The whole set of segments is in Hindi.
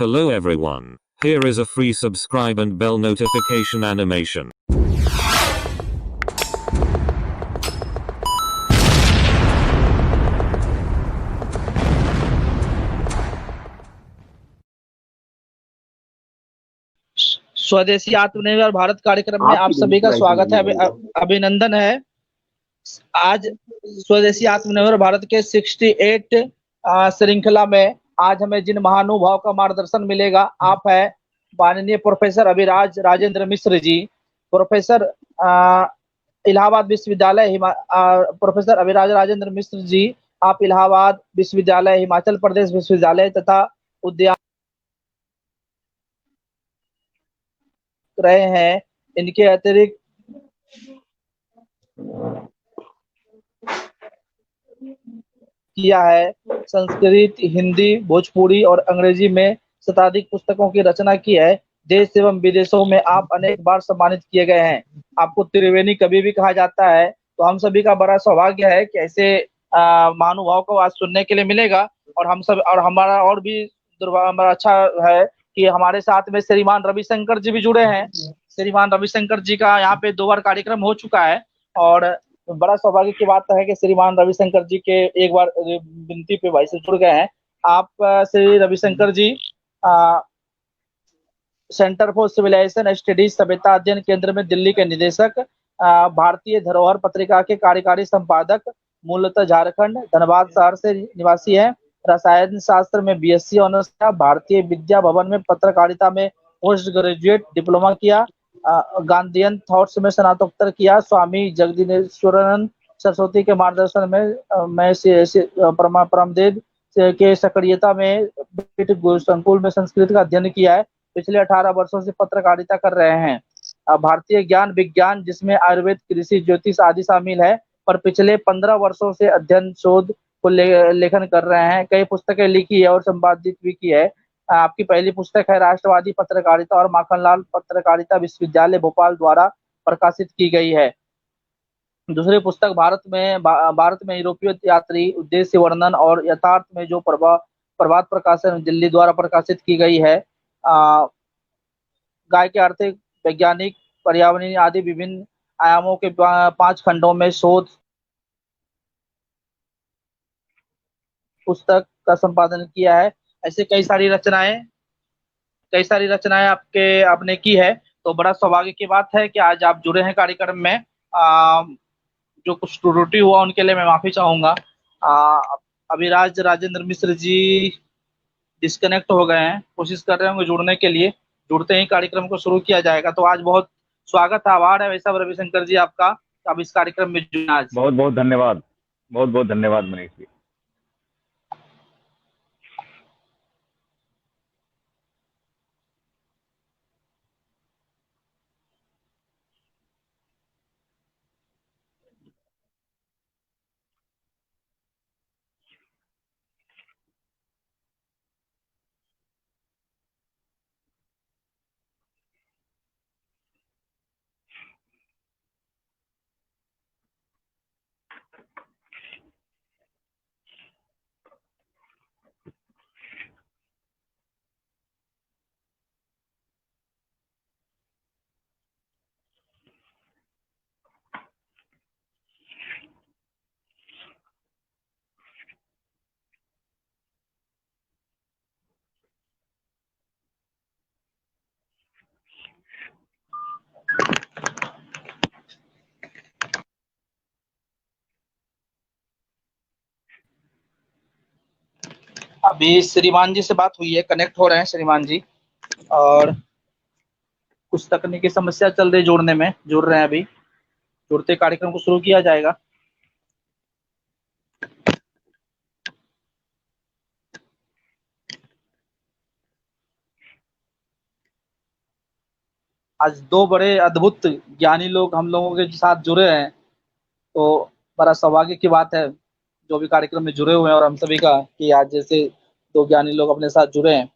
Hello everyone. Here is a free subscribe and bell notification animation. स्वदेशी आत्मनिर्भर भारत कार्यक्रम में आप सभी का स्वागत है, अभिनंदन है। आज स्वदेशी आत्मनिर्भर भारत के 68 श्रृंखला में आज हमें जिन महानुभाव का मार्गदर्शन मिलेगा, आप है माननीय प्रोफेसर अभिराज राजेंद्र मिश्र जी, प्रोफेसर इलाहाबाद विश्वविद्यालय प्रोफेसर अभिराज राजेंद्र मिश्र जी, आप इलाहाबाद विश्वविद्यालय, हिमाचल प्रदेश विश्वविद्यालय तथा उद्यान रहे हैं। इनके अतिरिक्त किया है संस्कृत, हिंदी, भोजपुरी और अंग्रेजी में शताधिक पुस्तकों की रचना की है। देश एवं विदेशों में आप अनेक बार सम्मानित किए गए हैं। आपको त्रिवेणी कवि भी कहा जाता है। तो हम सभी का बड़ा सौभाग्य है कि ऐसे महानुभाव को आज सुनने के लिए मिलेगा। और हम सब और हमारा और भी अच्छा है कि हमारे साथ में श्रीमान रविशंकर जी भी जुड़े हैं। श्रीमान रविशंकर जी का यहाँ पे 2 बार कार्यक्रम हो चुका है और बड़ा सौभाग्य की बात है कि श्रीमान रविशंकर जी के एक बार विनती पे भाई से जुड़ गए हैं। आप श्री रविशंकर जी सेंटर फॉर सिविलाइजेशन स्टडीज सभ्यता अध्ययन केंद्र में दिल्ली के निदेशक, भारतीय धरोहर पत्रिका के कार्यकारी संपादक, मूलतः झारखंड धनबाद शहर से निवासी है। रसायन शास्त्र में बीएससी ऑनर्स किया। भारतीय विद्या भवन में पत्रकारिता में पोस्ट ग्रेजुएट डिप्लोमा किया। गांधीयन थॉट्स में स्नातकोत्तर किया। स्वामी जगदीश्वरानंद सरस्वती के मार्गदर्शन में परमदेव के सक्रियता में संकुल में संस्कृत का अध्ययन किया है। पिछले 18 वर्षों से पत्रकारिता कर रहे हैं। भारतीय ज्ञान विज्ञान जिसमें आयुर्वेद, कृषि, ज्योतिष आदि शामिल है, पर पिछले 15 वर्षों से अध्ययन शोध को लेखन कर रहे हैं। कई पुस्तकें लिखी है और संपादित भी की है। आपकी पहली पुस्तक है राष्ट्रवादी पत्रकारिता और माखनलाल पत्रकारिता विश्वविद्यालय भोपाल द्वारा प्रकाशित की गई है। दूसरी पुस्तक भारत में यूरोपीय यात्री उद्देश्य वर्णन और यथार्थ में जो प्रभात प्रकाशन दिल्ली द्वारा प्रकाशित की गई है। गाय के आर्थिक, वैज्ञानिक, पर्यावरणीय आदि विभिन्न आयामों के 5 खंडों में शोध पुस्तक का संपादन किया है। ऐसे कई सारी रचनाएं आपने की है। तो बड़ा सौभाग्य की बात है कि आज आप जुड़े हैं कार्यक्रम में। जो कुछ त्रुटि हुआ उनके लिए मैं माफी चाहूंगा। अभिराज राजेंद्र मिश्र जी डिस्कनेक्ट हो गए हैं, कोशिश कर रहे होंगे जुड़ने के लिए। जुड़ते ही कार्यक्रम को शुरू किया जाएगा। तो आज बहुत स्वागत है, आभार है वैसा रविशंकर जी आपका, अब इस कार्यक्रम में जुड़ना। आज बहुत बहुत धन्यवाद, बहुत बहुत धन्यवाद मनीष जी। अभी श्रीमान जी से बात हुई है, कनेक्ट हो रहे हैं श्रीमान जी, और कुछ तकनीकी समस्या चल रही जुड़ने में, जुड़ रहे हैं। अभी जुड़ते कार्यक्रम को शुरू किया जाएगा। आज 2 बड़े अद्भुत ज्ञानी लोग हम लोगों के साथ जुड़े हैं। तो बड़ा सौभाग्य की बात है जो भी कार्यक्रम में जुड़े हुए हैं और हम सभी का, कि आज जैसे 2 ज्ञानी लोग अपने साथ जुड़े हैं।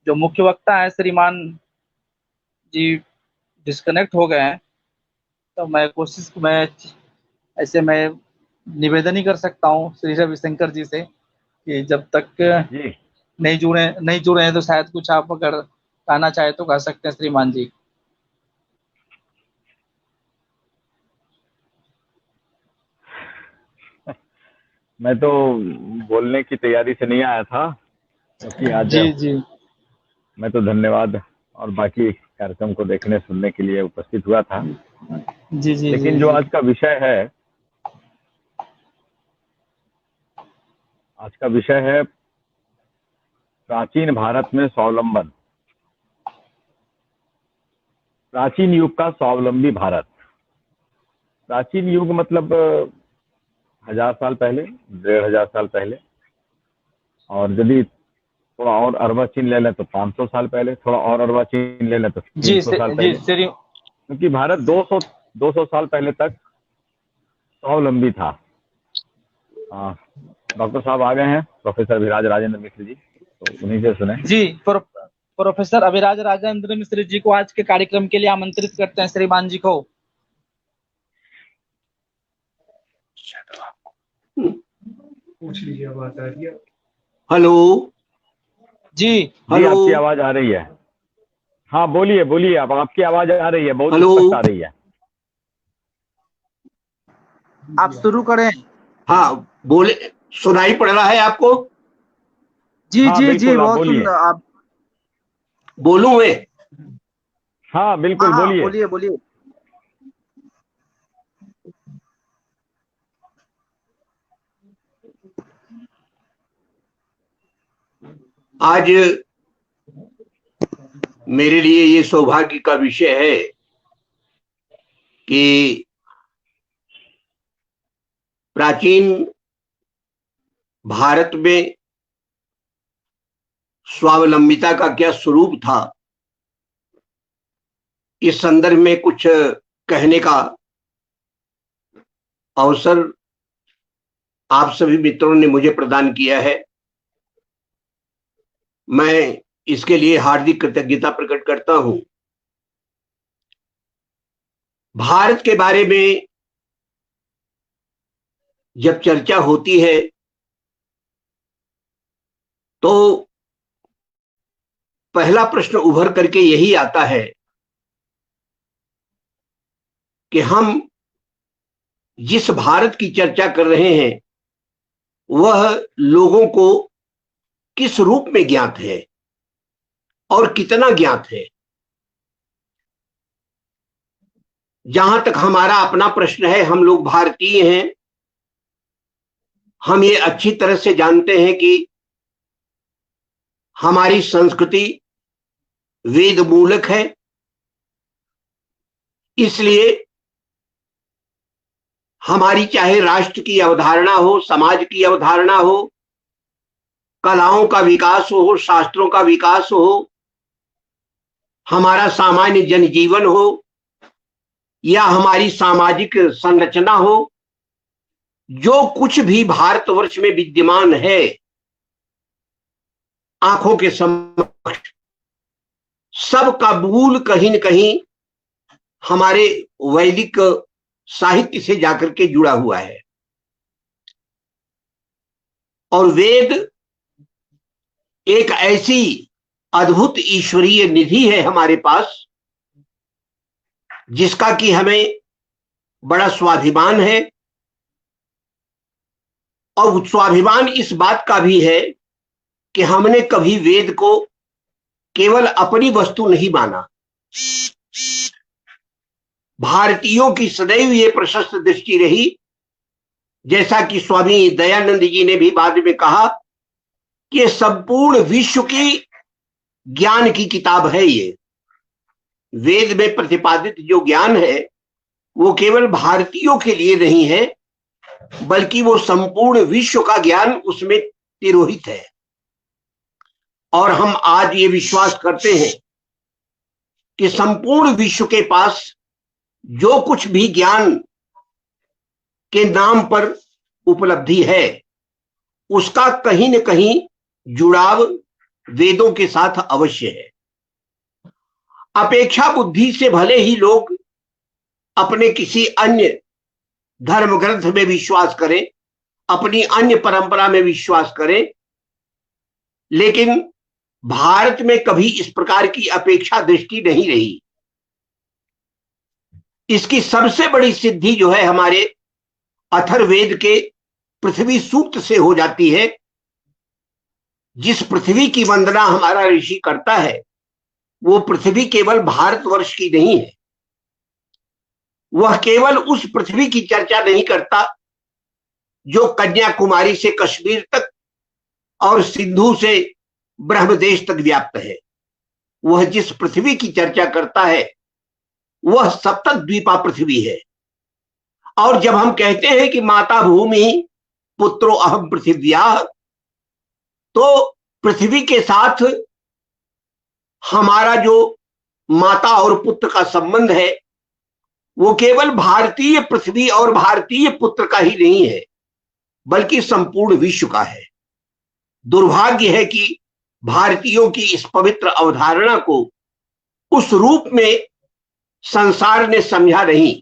जो मुख्य वक्ता है श्रीमान जी डिस्कनेक्ट हो गए हैं। तो मैं निवेदन ही कर सकता हूँ श्री रविशंकर जी से कि जब तक जी नहीं जुड़े हैं, तो शायद कुछ आप अगर कहना चाहे तो कह सकते हैं श्रीमान जी। मैं तो बोलने की तैयारी से नहीं आया था, क्योंकि आज जी जी मैं तो धन्यवाद और बाकी कार्यक्रम को देखने सुनने के लिए उपस्थित हुआ था। जी जी जी लेकिन जो जी आज का विषय है, आज का विषय है प्राचीन भारत में स्वावलंबन। प्राचीन युग का स्वावलंबी भारत। प्राचीन युग मतलब 1000 साल पहले, 1500 साल पहले, और यदि थोड़ा और अर्वाचीन ले लें तो 500 साल पहले, थोड़ा और अर्वाचीन ले लें तो 300 साल जी पहले। क्योंकि भारत 200 साल पहले तक स्वावलंबी था। डॉक्टर साहब आ गए हैं, प्रोफेसर अभिराज राजेंद्र मिश्र जी, तो उन्हीं से सुने। जी प्रोफेसर अभिराज राजेंद्र मिश्र जी को आज के कार्यक्रम के लिए आमंत्रित करते हैं श्रीमान जी को। पूछ लीजिए, आवाज आ रही है? हेलो जी हेलो, आपकी आवाज आ रही है। हाँ बोलिए बोलिए, आप, आपकी आवाज आ रही है, बहुत स्पष्ट आ रही है। आप शुरू करें। हाँ बोले, सुनाई पड़ रहा है आपको? जी हाँ, जी जी बिल्कुल, आप बहुत बोलिए। सुंदर। आप बोलूं मैं? हाँ बिल्कुल, हाँ बोलिए। बोलिए बोलिए। आज मेरे लिए ये सौभाग्य का विषय है कि प्राचीन भारत में स्वावलंबिता का क्या स्वरूप था, इस संदर्भ में कुछ कहने का अवसर आप सभी मित्रों ने मुझे प्रदान किया है। मैं इसके लिए हार्दिक कृतज्ञता प्रकट करता हूं। भारत के बारे में जब चर्चा होती है तो पहला प्रश्न उभर करके यही आता है कि हम जिस भारत की चर्चा कर रहे हैं वह लोगों को किस रूप में ज्ञात है और कितना ज्ञात है। जहां तक हमारा अपना प्रश्न है, हम लोग भारतीय हैं, हम ये अच्छी तरह से जानते हैं कि हमारी संस्कृति वेद मूलक है। इसलिए हमारी चाहे राष्ट्र की अवधारणा हो, समाज की अवधारणा हो, कलाओं का विकास हो, शास्त्रों का विकास हो, हमारा सामान्य जनजीवन हो या हमारी सामाजिक संरचना हो, जो कुछ भी भारतवर्ष में विद्यमान है, आंखों के समक्ष सबका मूल कहीं न कहीं हमारे वैदिक साहित्य से जाकर के जुड़ा हुआ है। और वेद एक ऐसी अद्भुत ईश्वरीय निधि है हमारे पास, जिसका कि हमें बड़ा स्वाभिमान है। और स्वाभिमान इस बात का भी है कि हमने कभी वेद को केवल अपनी वस्तु नहीं माना। भारतीयों की सदैव ये प्रशस्त दृष्टि रही, जैसा कि स्वामी दयानंद जी ने भी बाद में कहा कि ये संपूर्ण विश्व की ज्ञान की किताब है। ये वेद में प्रतिपादित जो ज्ञान है वो केवल भारतीयों के लिए नहीं है, बल्कि वो संपूर्ण विश्व का ज्ञान उसमें तिरोहित है। और हम आज ये विश्वास करते हैं कि संपूर्ण विश्व के पास जो कुछ भी ज्ञान के नाम पर उपलब्धि है, उसका कहीं न कहीं जुड़ाव वेदों के साथ अवश्य है। अपेक्षा बुद्धि से भले ही लोग अपने किसी अन्य धर्म ग्रंथ में विश्वास करें, अपनी अन्य परंपरा में विश्वास करें, लेकिन भारत में कभी इस प्रकार की अपेक्षा दृष्टि नहीं रही। इसकी सबसे बड़ी सिद्धि जो है हमारे अथर्ववेद के पृथ्वी सूक्त से हो जाती है। जिस पृथ्वी की वंदना हमारा ऋषि करता है वो पृथ्वी केवल भारतवर्ष की नहीं है। वह केवल उस पृथ्वी की चर्चा नहीं करता जो कन्याकुमारी से कश्मीर तक और सिंधु से ब्रह्मदेश तक व्याप्त है। वह जिस पृथ्वी की चर्चा करता है वह सप्तद्वीपा पृथ्वी है। और जब हम कहते हैं कि माता भूमि पुत्रो अहम पृथिव्याः, तो पृथ्वी के साथ हमारा जो माता और पुत्र का संबंध है वो केवल भारतीय पृथ्वी और भारतीय पुत्र का ही नहीं है बल्कि संपूर्ण विश्व का है। दुर्भाग्य है कि भारतीयों की इस पवित्र अवधारणा को उस रूप में संसार ने समझा नहीं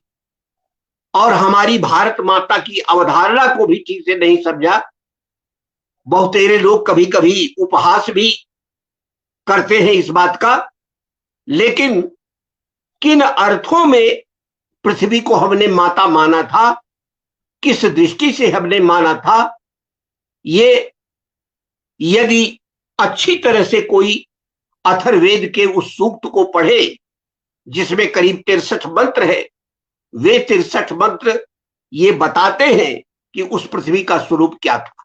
और हमारी भारत माता की अवधारणा को भी ठीक से नहीं समझा। बहुतेरे लोग कभी कभी उपहास भी करते हैं इस बात का, लेकिन किन अर्थों में पृथ्वी को हमने माता माना था, किस दृष्टि से हमने माना था, ये यदि अच्छी तरह से कोई अथर्ववेद के उस सूक्त को पढ़े जिसमें करीब 63 मंत्र है, वे 63 मंत्र ये बताते हैं कि उस पृथ्वी का स्वरूप क्या था।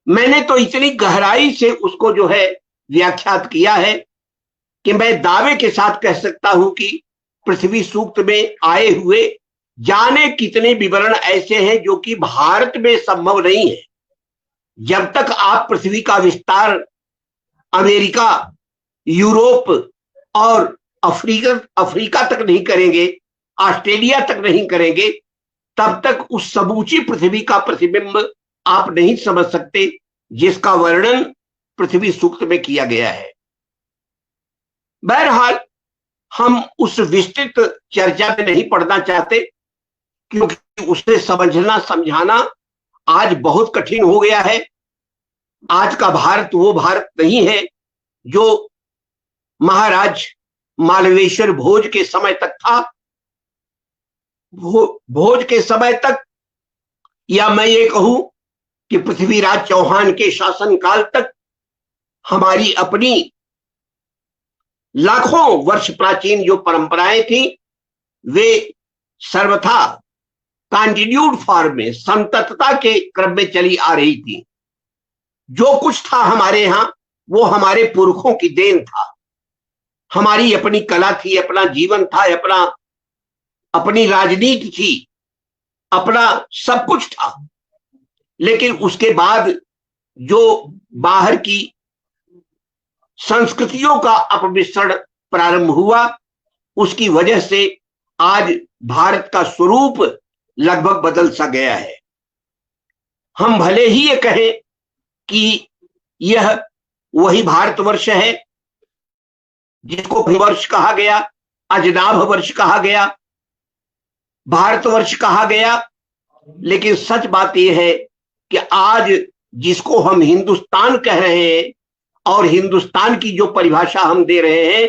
मैंने तो इतनी गहराई से उसको जो है व्याख्यात किया है कि मैं दावे के साथ कह सकता हूं कि पृथ्वी सूक्त में आए हुए जाने कितने विवरण ऐसे हैं जो कि भारत में संभव नहीं है। जब तक आप पृथ्वी का विस्तार अमेरिका, यूरोप और अफ्रीका तक नहीं करेंगे, ऑस्ट्रेलिया तक नहीं करेंगे, तब तक उस समूची पृथ्वी का प्रतिबिंब आप नहीं समझ सकते जिसका वर्णन पृथ्वी सूक्त में किया गया है। बहरहाल हम उस विस्तृत चर्चा में नहीं पढ़ना चाहते क्योंकि उसे समझना समझाना आज बहुत कठिन हो गया है। आज का भारत वो भारत नहीं है जो महाराज मालवेश्वर भोज के समय तक था। भोज के समय तक, या मैं ये कहूं कि पृथ्वीराज चौहान के शासनकाल तक हमारी अपनी लाखों वर्ष प्राचीन जो परंपराएं थी वे सर्वथा कंटिन्यूड फॉर्म में, संततता के क्रम में चली आ रही थी। जो कुछ था हमारे यहां वो हमारे पुरखों की देन था। हमारी अपनी कला थी, अपना जीवन था, अपनी राजनीति थी, अपना सब कुछ था। लेकिन उसके बाद जो बाहर की संस्कृतियों का अपमिश्रण प्रारंभ हुआ, उसकी वजह से आज भारत का स्वरूप लगभग बदल सा गया है। हम भले ही ये कहें कि यह वही भारतवर्ष है जिसको वर्ष कहा गया, अजनाभ वर्ष कहा गया, भारतवर्ष कहा गया, लेकिन सच बात यह है कि आज जिसको हम हिंदुस्तान कह रहे हैं और हिंदुस्तान की जो परिभाषा हम दे रहे हैं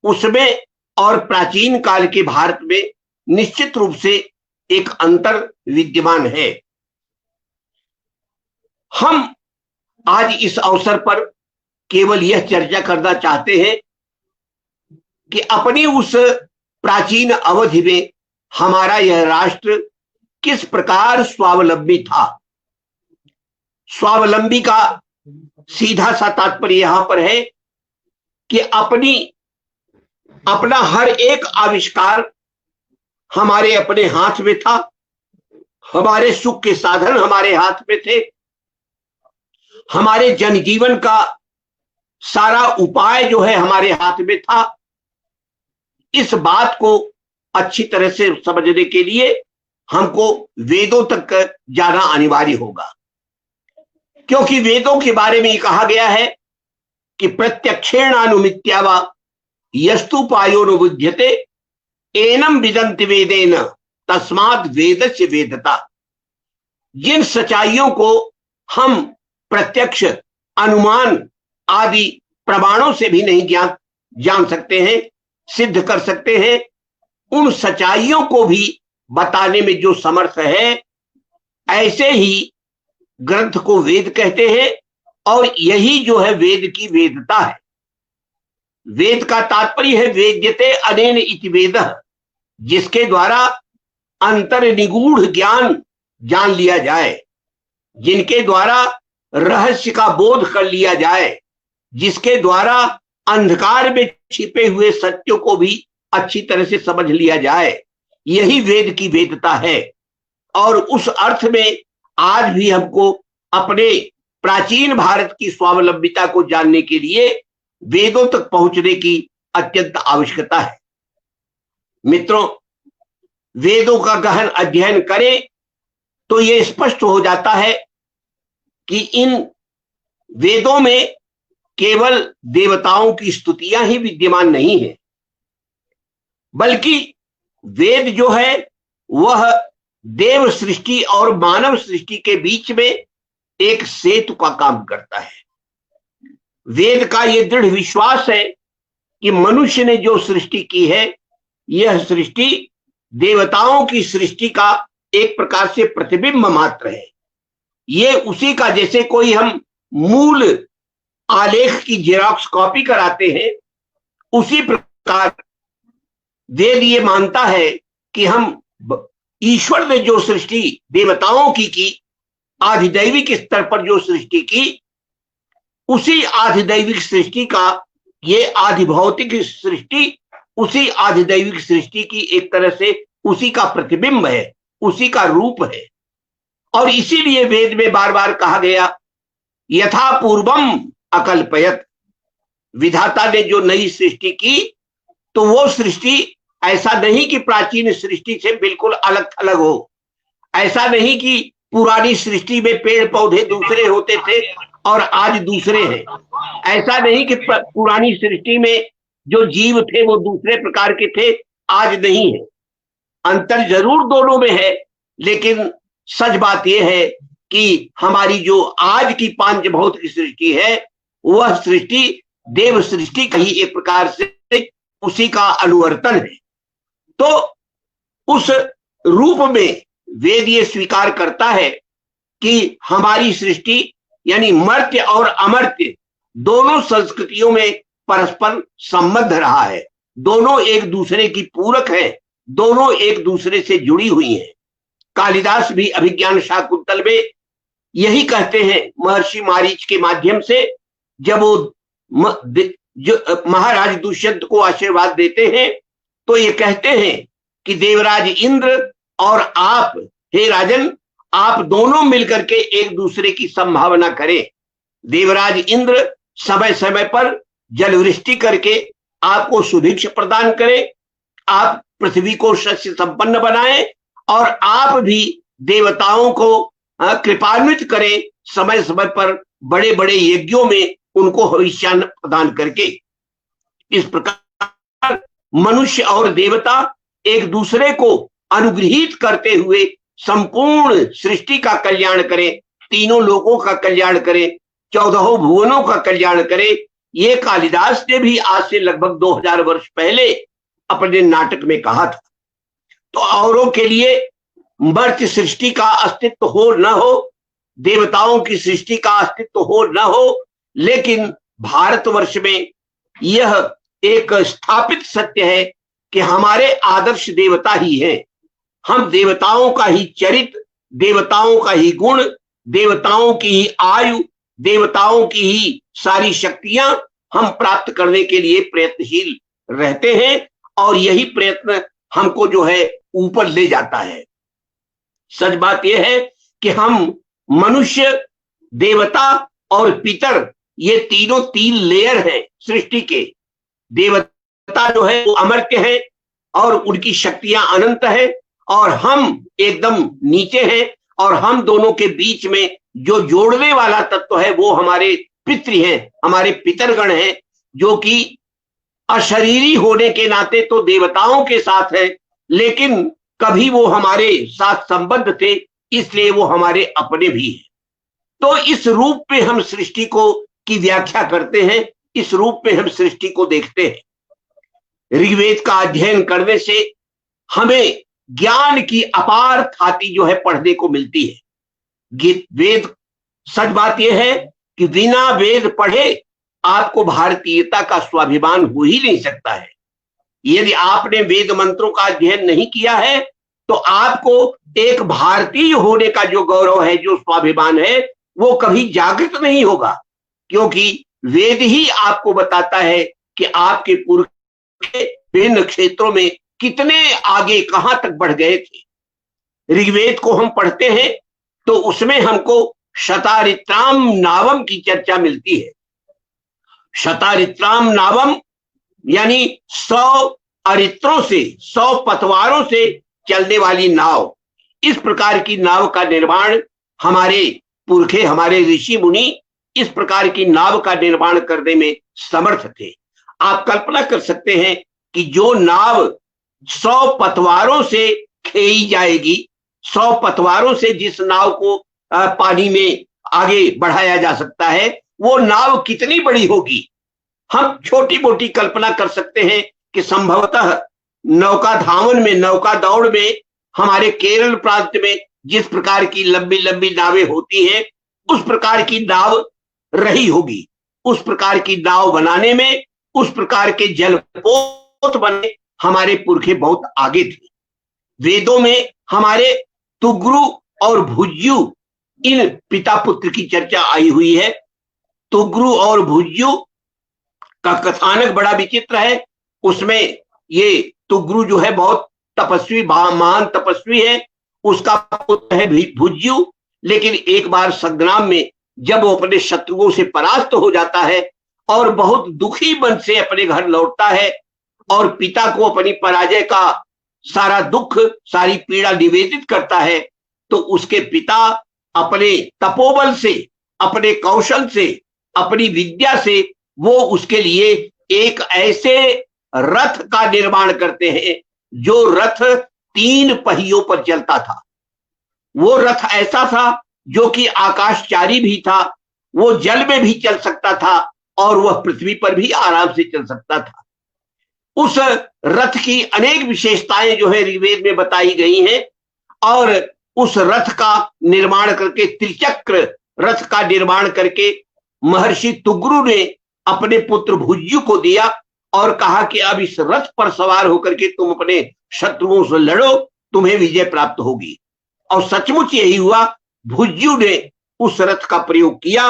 उसमें और प्राचीन काल के भारत में निश्चित रूप से एक अंतर विद्यमान है। हम आज इस अवसर पर केवल यह चर्चा करना चाहते हैं कि अपनी उस प्राचीन अवधि में हमारा यह राष्ट्र किस प्रकार स्वावलंबी था। स्वावलंबी का सीधा सा तात्पर्य यहां पर है कि अपना हर एक आविष्कार हमारे अपने हाथ में था, हमारे सुख के साधन हमारे हाथ में थे, हमारे जनजीवन का सारा उपाय जो है हमारे हाथ में था। इस बात को अच्छी तरह से समझने के लिए हमको वेदों तक जाना अनिवार्य होगा, क्योंकि वेदों के बारे में कहा गया है कि प्रत्यक्षेणानुमित्या वा यस्तु पायो न बुध्यते एनम विदन्ति वेदेन तस्मात् वेदस्य वेदता। जिन सच्चाइयों को हम प्रत्यक्ष अनुमान आदि प्रमाणों से भी नहीं जान सकते हैं, सिद्ध कर सकते हैं, उन सच्चाइयों को भी बताने में जो समर्थ है, ऐसे ही ग्रंथ को वेद कहते हैं। और यही जो है वेद की वेदता है। वेद का तात्पर्य है वेद्यते अनेन इति वेदः, जिसके द्वारा अंतर्निगूढ़ ज्ञान जान लिया जाए, जिनके द्वारा रहस्य का बोध कर लिया जाए, जिसके द्वारा अंधकार में छिपे हुए सत्यों को भी अच्छी तरह से समझ लिया जाए, यही वेद की वेदता है। और उस अर्थ में आज भी हमको अपने प्राचीन भारत की स्वावलंबिता को जानने के लिए वेदों तक पहुंचने की अत्यंत आवश्यकता है। मित्रों, वेदों का गहन अध्ययन करें तो यह स्पष्ट हो जाता है कि इन वेदों में केवल देवताओं की स्तुतियां ही विद्यमान नहीं है, बल्कि वेद जो है वह देव सृष्टि और मानव सृष्टि के बीच में एक सेतु का काम करता है। वेद का यह दृढ़ विश्वास है कि मनुष्य ने जो सृष्टि की है, यह सृष्टि देवताओं की सृष्टि का एक प्रकार से प्रतिबिंब मात्र है। ये उसी का, जैसे कोई हम मूल आलेख की जेरॉक्स कॉपी कराते हैं, उसी प्रकार वेद ये मानता है कि हम ईश्वर ने जो सृष्टि देवताओं की आधिदैविक स्तर पर जो सृष्टि की, उसी आधिदैविक सृष्टि का ये आधिभौतिक सृष्टि उसी आधिदैविक सृष्टि की एक तरह से उसी का प्रतिबिंब है, उसी का रूप है। और इसीलिए वेद में बार बार कहा गया, यथा पूर्वम अकल्पयत, विधाता ने जो नई सृष्टि की तो वो सृष्टि ऐसा नहीं कि प्राचीन सृष्टि से बिल्कुल अलग थलग हो, ऐसा नहीं कि पुरानी सृष्टि में पेड़ पौधे दूसरे होते थे और आज दूसरे हैं, ऐसा नहीं कि पुरानी सृष्टि में जो जीव थे वो दूसरे प्रकार के थे, आज नहीं है। अंतर जरूर दोनों में है, लेकिन सच बात यह है कि हमारी जो आज की पांच भौतिक सृष्टि है, वह सृष्टि देव सृष्टि का ही एक प्रकार से उसी का अनुवर्तन है। तो उस रूप में वेद ये स्वीकार करता है कि हमारी सृष्टि यानी मर्त्य और अमर्त्य दोनों संस्कृतियों में परस्पर संबंध रहा है, दोनों एक दूसरे की पूरक है, दोनों एक दूसरे से जुड़ी हुई हैं। कालिदास भी अभिज्ञान शाकुंतल में यही कहते हैं, महर्षि मारीच के माध्यम से, जब वो महाराज दुष्यंत को आशीर्वाद देते हैं तो ये कहते हैं कि देवराज इंद्र और आप, हे राजन, आप दोनों मिलकर के एक दूसरे की संभावना करें। देवराज इंद्र समय समय पर जलवृष्टि करके आपको सुभिक्ष प्रदान करें, आप पृथ्वी को शस्य संपन्न बनाएं, और आप भी देवताओं को कृपान्वित करें, समय समय पर बड़े बड़े यज्ञों में उनको भविष्यान्न प्रदान करके। इस प्रकार मनुष्य और देवता एक दूसरे को अनुग्रहित करते हुए संपूर्ण सृष्टि का कल्याण करें, तीनों लोकों का कल्याण करें, 14 भुवनों का कल्याण करें। ये कालिदास ने भी आज से लगभग 2000 वर्ष पहले अपने नाटक में कहा था। तो औरों के लिए मर्त्य सृष्टि का अस्तित्व हो न हो, देवताओं की सृष्टि का अस्तित्व हो न हो, लेकिन भारतवर्ष में यह एक स्थापित सत्य है कि हमारे आदर्श देवता ही हैं। हम देवताओं का ही चरित्र, देवताओं का ही गुण, देवताओं की ही आयु, देवताओं की ही सारी शक्तियां हम प्राप्त करने के लिए प्रयत्नशील रहते हैं, और यही प्रयत्न हमको जो है ऊपर ले जाता है। सच बात यह है कि हम मनुष्य, देवता और पितर, ये तीनों 3 लेयर हैं सृष्टि के। देवता जो है वो अमर्त्य है और उनकी शक्तियां अनंत है, और हम एकदम नीचे हैं, और हम दोनों के बीच में जो जोड़ने वाला तत्व है वो हमारे पितृ हैं, हमारे पितरगण हैं, जो कि अशरीरी होने के नाते तो देवताओं के साथ है, लेकिन कभी वो हमारे साथ संबद्ध थे, इसलिए वो हमारे अपने भी हैं। तो इस रूप में हम सृष्टि को की व्याख्या करते हैं, इस रूप में हम सृष्टि को देखते हैं। ऋग्वेद का अध्ययन करने से हमें ज्ञान की अपार थाती जो है पढ़ने को मिलती है। वेद, सच बात यह है कि बिना वेद पढ़े आपको भारतीयता का स्वाभिमान हो ही नहीं सकता है। यदि आपने वेद मंत्रों का अध्ययन नहीं किया है तो आपको एक भारतीय होने का जो गौरव है, जो स्वाभिमान है, वो कभी जागृत नहीं होगा, क्योंकि वेद ही आपको बताता है कि आपके पूर्व विभिन्न क्षेत्रों में कितने आगे कहां तक बढ़ गए थे। ऋग्वेद को हम पढ़ते हैं तो उसमें हमको शतारित्राम नावम की चर्चा मिलती है। शतारित्राम नावम यानी 100 अरित्रों से, 100 पतवारों से चलने वाली नाव। इस प्रकार की नाव का निर्माण हमारे पुरखे, हमारे ऋषि मुनि इस प्रकार की नाव का निर्माण करने में समर्थ थे। आप कल्पना कर सकते हैं कि जो नाव 100 पतवारों से खेई जाएगी, 100 पतवारों से जिस नाव को पानी में आगे बढ़ाया जा सकता है, वो नाव कितनी बड़ी होगी। हम छोटी मोटी कल्पना कर सकते हैं कि संभवतः नौका धावन में, नौका दौड़ में हमारे केरल प्रांत में जिस प्रकार की लंबी लंबी नावें होती हैं, उस प्रकार की नाव रही होगी। उस प्रकार की नाव बनाने में, उस प्रकार के जलपोत बने हमारे पुरखे बहुत आगे थे। वेदों में हमारे तुग्रु और भुज्यु, इन पिता पुत्र की चर्चा आई हुई है। तुग्रु और भुज्यु का कथानक बड़ा विचित्र है। उसमें ये तुग्रु जो है बहुत तपस्वी, महान तपस्वी है, उसका पुत्र है भुज्यु। लेकिन एक बार संग्राम में जब वो अपने शत्रुओं से परास्त हो जाता है और बहुत दुखी मन से अपने घर लौटता है और पिता को अपनी पराजय का सारा दुख, सारी पीड़ा निवेदित करता है, तो उसके पिता अपने तपोबल से, अपने कौशल से, अपनी विद्या से वो उसके लिए एक ऐसे रथ का निर्माण करते हैं जो रथ 3 पहियों पर चलता था। वो रथ ऐसा था जो कि आकाशचारी भी था, वो जल में भी चल सकता था और वह पृथ्वी पर भी आराम से चल सकता था। उस रथ की अनेक विशेषताएं जो है ऋग्वेद में बताई गई हैं और उस रथ का निर्माण करके, त्रिचक्र रथ का निर्माण करके महर्षि तुग्रु ने अपने पुत्र भुज्यु को दिया और कहा कि अब इस रथ पर सवार होकर के तुम अपने शत्रुओं से लड़ो, तुम्हें विजय प्राप्त होगी। और सचमुच यही हुआ। भुज्यु ने उस रथ का प्रयोग किया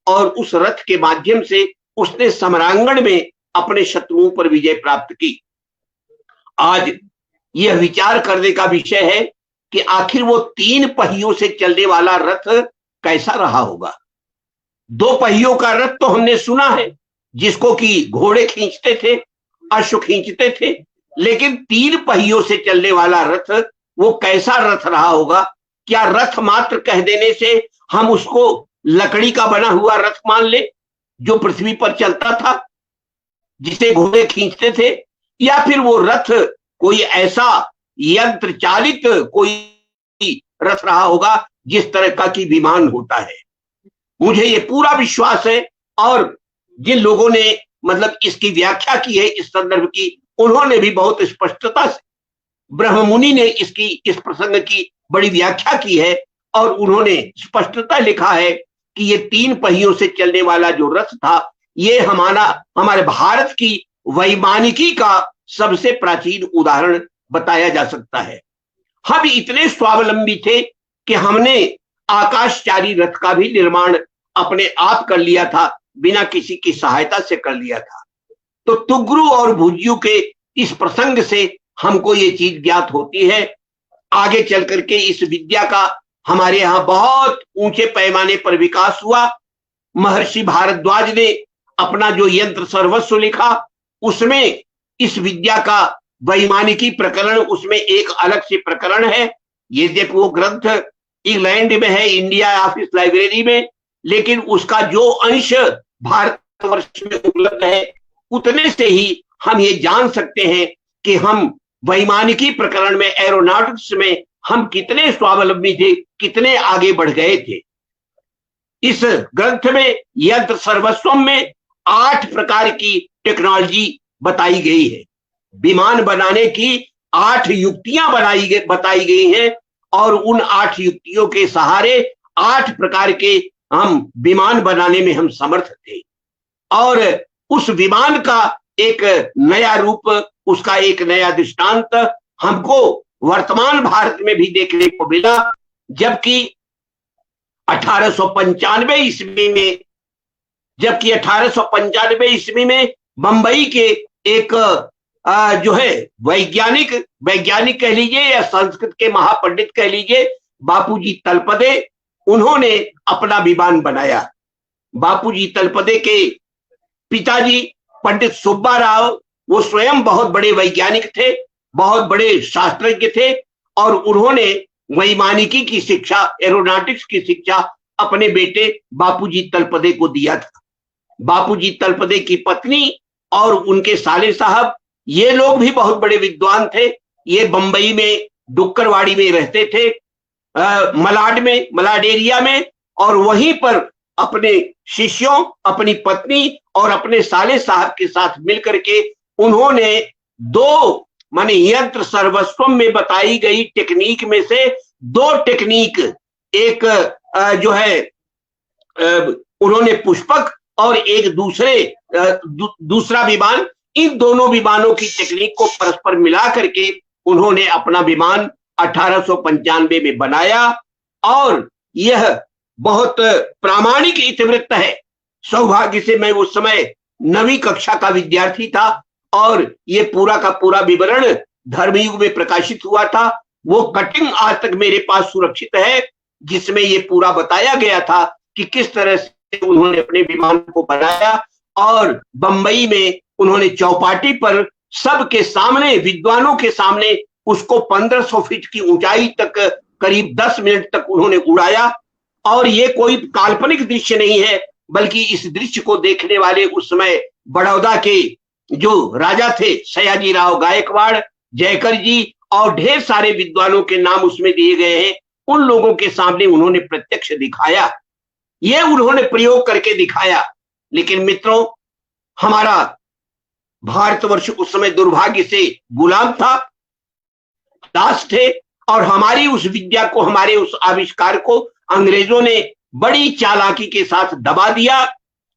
और उस रथ के माध्यम से उसने सम्रांगण में अपने शत्रुओं पर विजय प्राप्त की। आज यह विचार करने का विषय है कि आखिर वो 3 पहियों से चलने वाला रथ कैसा रहा होगा। 2 पहियों का रथ तो हमने सुना है, जिसको कि घोड़े खींचते थे, अश्व खींचते थे, लेकिन 3 पहियों से चलने वाला रथ वो कैसा रथ रहा होगा। क्या रथ मात्र कह देने से हम उसको लकड़ी का बना हुआ रथ मान ले जो पृथ्वी पर चलता था, जिसे घोड़े खींचते थे, या फिर वो रथ कोई ऐसा यंत्र चालित कोई रथ रहा होगा जिस तरह का कि विमान होता है। मुझे ये पूरा विश्वास है और जिन लोगों ने मतलब इसकी व्याख्या की है इस संदर्भ की, उन्होंने भी बहुत स्पष्टता से, ब्रह्ममुनि ने इस प्रसंग की बड़ी व्याख्या की है और उन्होंने स्पष्टता लिखा है कि ये 3 पहियों से चलने वाला जो रथ था, ये हमारे भारत की वैमानिकी का सबसे प्राचीन उदाहरण बताया जा सकता है। हम इतने स्वावलंबी थे कि हमने आकाशचारी रथ का भी निर्माण अपने आप कर लिया था, बिना किसी की सहायता से कर लिया था। तो तुग्रु और भुज्यु के इस प्रसंग से हमको ये चीज ज्ञात होती है। आगे चल करके इस विद्या का हमारे यहाँ बहुत ऊंचे पैमाने पर विकास हुआ। महर्षि भारद्वाज ने अपना जो यंत्र सर्वस्व लिखा, उसमें इस विद्या का वैमानिकी प्रकरण, उसमें एक अलग से प्रकरण है। ये देखो, वो ग्रंथ इंग्लैंड में है, इंडिया ऑफिस लाइब्रेरी में, लेकिन उसका जो अंश भारतवर्ष में उपलब्ध है, उतने से ही हम ये जान सकते हैं कि हम वैमानिकी प्रकरण में, एरोनॉटिक्स में हम कितने स्वावलंबी थे, कितने आगे बढ़ गए थे। इस ग्रंथ में यंत्र सर्वस्वम में 8 प्रकार की टेक्नोलॉजी बताई गई है। विमान बनाने की 8 युक्तियां बताई गई हैं और उन 8 युक्तियों के सहारे 8 प्रकार के हम विमान बनाने में हम समर्थ थे। और उस विमान का एक नया रूप, उसका एक नया दृष्टांत हमको वर्तमान भारत में भी देखने को मिला, जबकि 1895 ईस्वी में बंबई के एक जो है वैज्ञानिक कह लीजिए या संस्कृत के महापंडित कह लीजिए, बापूजी तलपदे, उन्होंने अपना विमान बनाया। बापूजी तलपदे के पिताजी पंडित सुब्बा राव, वो स्वयं बहुत बड़े वैज्ञानिक थे, बहुत बड़े शास्त्रज्ञ थे और उन्होंने वैमानिकी की शिक्षा, एरोनॉटिक्स की शिक्षा अपने बेटे बापूजी तलपदे को दिया था। बापूजी तलपदे की पत्नी और उनके साले साहब, ये लोग भी बहुत बड़े विद्वान थे। ये बंबई में डुक्करवाड़ी में रहते थे, मलाड एरिया में, और वहीं पर अपने शिष्यों, अपनी पत्नी और अपने साले साहब के साथ मिलकर के उन्होंने 2 माने यंत्र सर्वस्वम में बताई गई टेक्निक में से 2 टेक्निक, एक जो है उन्होंने पुष्पक और एक दूसरा विमान, इन दोनों विमानों की टेक्निक को परस्पर मिला करके उन्होंने अपना विमान 1895 में बनाया। और यह बहुत प्रामाणिक इतिवृत्त है। सौभाग्य से मैं उस समय 9वीं कक्षा का विद्यार्थी था और ये पूरा का पूरा विवरण धर्मयुग में प्रकाशित हुआ था। वो कटिंग आज तक मेरे पास सुरक्षित है, जिसमें ये पूरा बताया गया था कि किस तरह से उन्होंने अपने विमान को बनाया और बंबई में उन्होंने चौपाटी पर सबके सामने, विद्वानों के सामने उसको 1500 फीट की ऊंचाई तक करीब 10 मिनट तक उन्होंने उड़ाया। और ये कोई काल्पनिक दृश्य नहीं है, बल्कि इस दृश्य को देखने वाले उस समय बड़ौदा के जो राजा थे, सयाजी राव गायकवाड़, जयकर जी और ढेर सारे विद्वानों के नाम उसमें दिए गए हैं। उन लोगों के सामने उन्होंने प्रत्यक्ष दिखाया, ये उन्होंने प्रयोग करके दिखाया। लेकिन मित्रों, हमारा भारतवर्ष उस समय दुर्भाग्य से गुलाम था, दास थे, और हमारी उस विद्या को, हमारे उस आविष्कार को अंग्रेजों ने बड़ी चालाकी के साथ दबा दिया।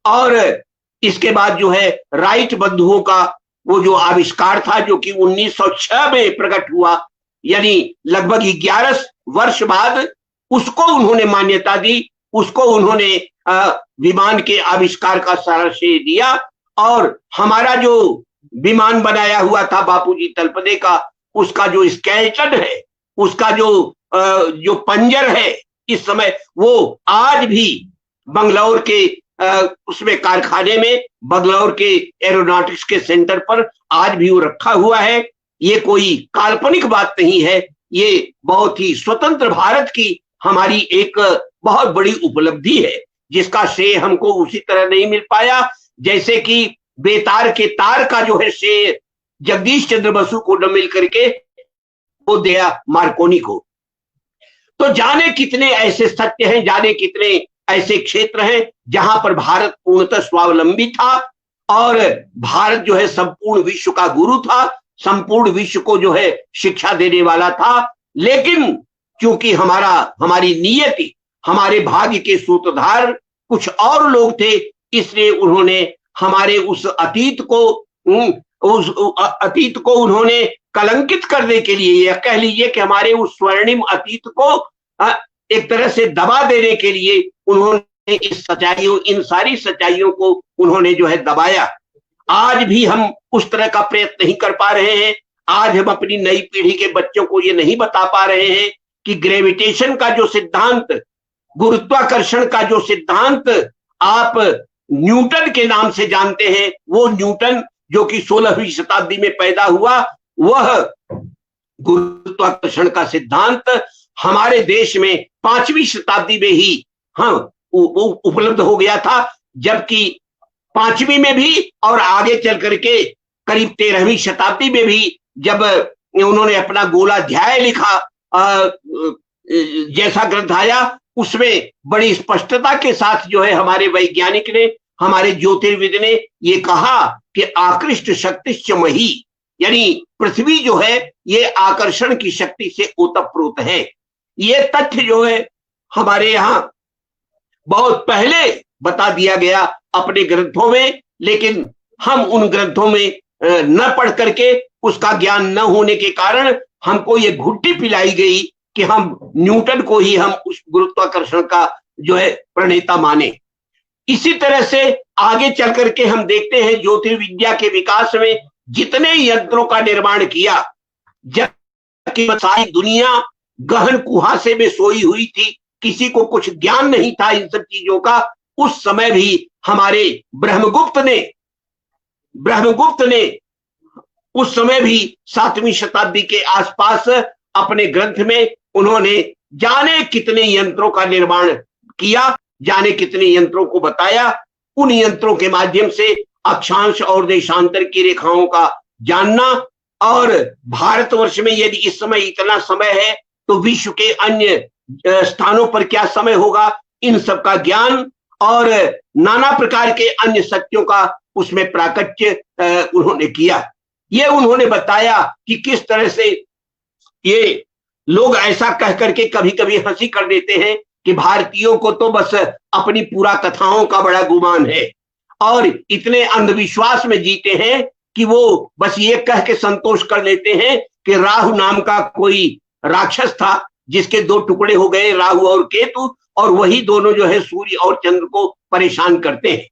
और इसके बाद जो है राइट बंधुओं का वो जो आविष्कार था, जो कि 1906 में प्रकट हुआ, यानी लगभग 11 वर्ष बाद उसको उन्होंने मान्यता दी, उसको उन्होंने विमान के आविष्कार का सारा श्रेय दिया। और हमारा जो विमान बनाया हुआ था बापूजी तलपदे का, उसका जो स्केलेटन है, उसका जो पंजर है, इस समय वो आज भी बंगलौर के उसमें कारखाने में, बंगलौर के एरोनॉटिक्स के सेंटर पर आज भी वो रखा हुआ है। ये कोई काल्पनिक बात नहीं है, ये बहुत ही स्वतंत्र भारत की हमारी एक बहुत बड़ी उपलब्धि है, जिसका श्रेय हमको उसी तरह नहीं मिल पाया जैसे कि बेतार के तार का जो है श्रेय जगदीश चंद्र बसु को न मिल करके वो दिया मार्कोनी को। तो जाने कितने ऐसे सत्य हैं, जाने कितने ऐसे क्षेत्र हैं जहां पर भारत पूर्णतः स्वावलंबी था और भारत जो है संपूर्ण विश्व का गुरु था, संपूर्ण विश्व को जो है शिक्षा देने वाला था। लेकिन क्योंकि हमारी नियति, हमारे भाग्य के सूत्रधार कुछ और लोग थे, इसलिए उन्होंने हमारे उस अतीत को उन्होंने कलंकित करने के लिए, या कह लीजिए कि हमारे उस स्वर्णिम अतीत को एक तरह से दबा देने के लिए उन्होंने इन सारी सच्चाइयों को उन्होंने जो है दबाया। आज भी हम उस तरह का प्रयत्न नहीं कर पा रहे हैं। आज हम अपनी नई पीढ़ी के बच्चों को ये नहीं बता पा रहे हैं कि ग्रेविटेशन का जो सिद्धांत, गुरुत्वाकर्षण का जो सिद्धांत आप न्यूटन के नाम से जानते हैं, वो न्यूटन जो कि 16वीं शताब्दी में पैदा हुआ, वह गुरुत्वाकर्षण का सिद्धांत हमारे देश में 5वीं शताब्दी में ही उपलब्ध हो गया था, जबकि 5वीं में भी और आगे चल करके करीब 13वीं शताब्दी में भी जब उन्होंने अपना गोलाध्याय लिखा जैसा ग्रंथ आया, उसमें बड़ी स्पष्टता के साथ जो है हमारे वैज्ञानिक ने, हमारे ज्योतिर्विद ने ये कहा कि आकृष्ट शक्तिश्च मही, यानी पृथ्वी जो है ये आकर्षण की शक्ति से ओतप्रोत है। ये तथ्य जो है हमारे यहाँ बहुत पहले बता दिया गया अपने ग्रंथों में, लेकिन हम उन ग्रंथों में न पढ़ करके, उसका ज्ञान न होने के कारण हमको ये घुट्टी पिलाई गई कि हम न्यूटन को ही हम उस गुरुत्वाकर्षण का जो है प्रणेता माने। इसी तरह से आगे चल करके हम देखते हैं ज्योतिर्विद्या के विकास में जितने यंत्रों का निर्माण किया, जबकि सारी दुनिया गहन कुहासे में सोई हुई थी, किसी को कुछ ज्ञान नहीं था इन सब चीजों का, उस समय भी हमारे ब्रह्मगुप्त ने उस समय भी 7वीं शताब्दी के आसपास अपने ग्रंथ में उन्होंने जाने कितने यंत्रों का निर्माण किया, जाने कितने यंत्रों को बताया। उन यंत्रों के माध्यम से अक्षांश और देशांतर की रेखाओं का जानना, और भारतवर्ष में यदि इस समय इतना समय है तो विश्व के अन्य स्थानों पर क्या समय होगा, इन सब का ज्ञान और नाना प्रकार के अन्य सत्यों का उसमें प्राकट्य उन्होंने किया। ये उन्होंने बताया कि किस तरह से ये लोग ऐसा कह करके कभी कभी हंसी कर देते हैं कि भारतीयों को तो बस अपनी पूरा कथाओं का बड़ा गुमान है और इतने अंधविश्वास में जीते हैं कि वो बस ये कह के संतोष कर लेते हैं कि राहु नाम का कोई राक्षस था जिसके 2 टुकड़े हो गए, राहु और केतु, और वही दोनों जो है सूर्य और चंद्र को परेशान करते हैं।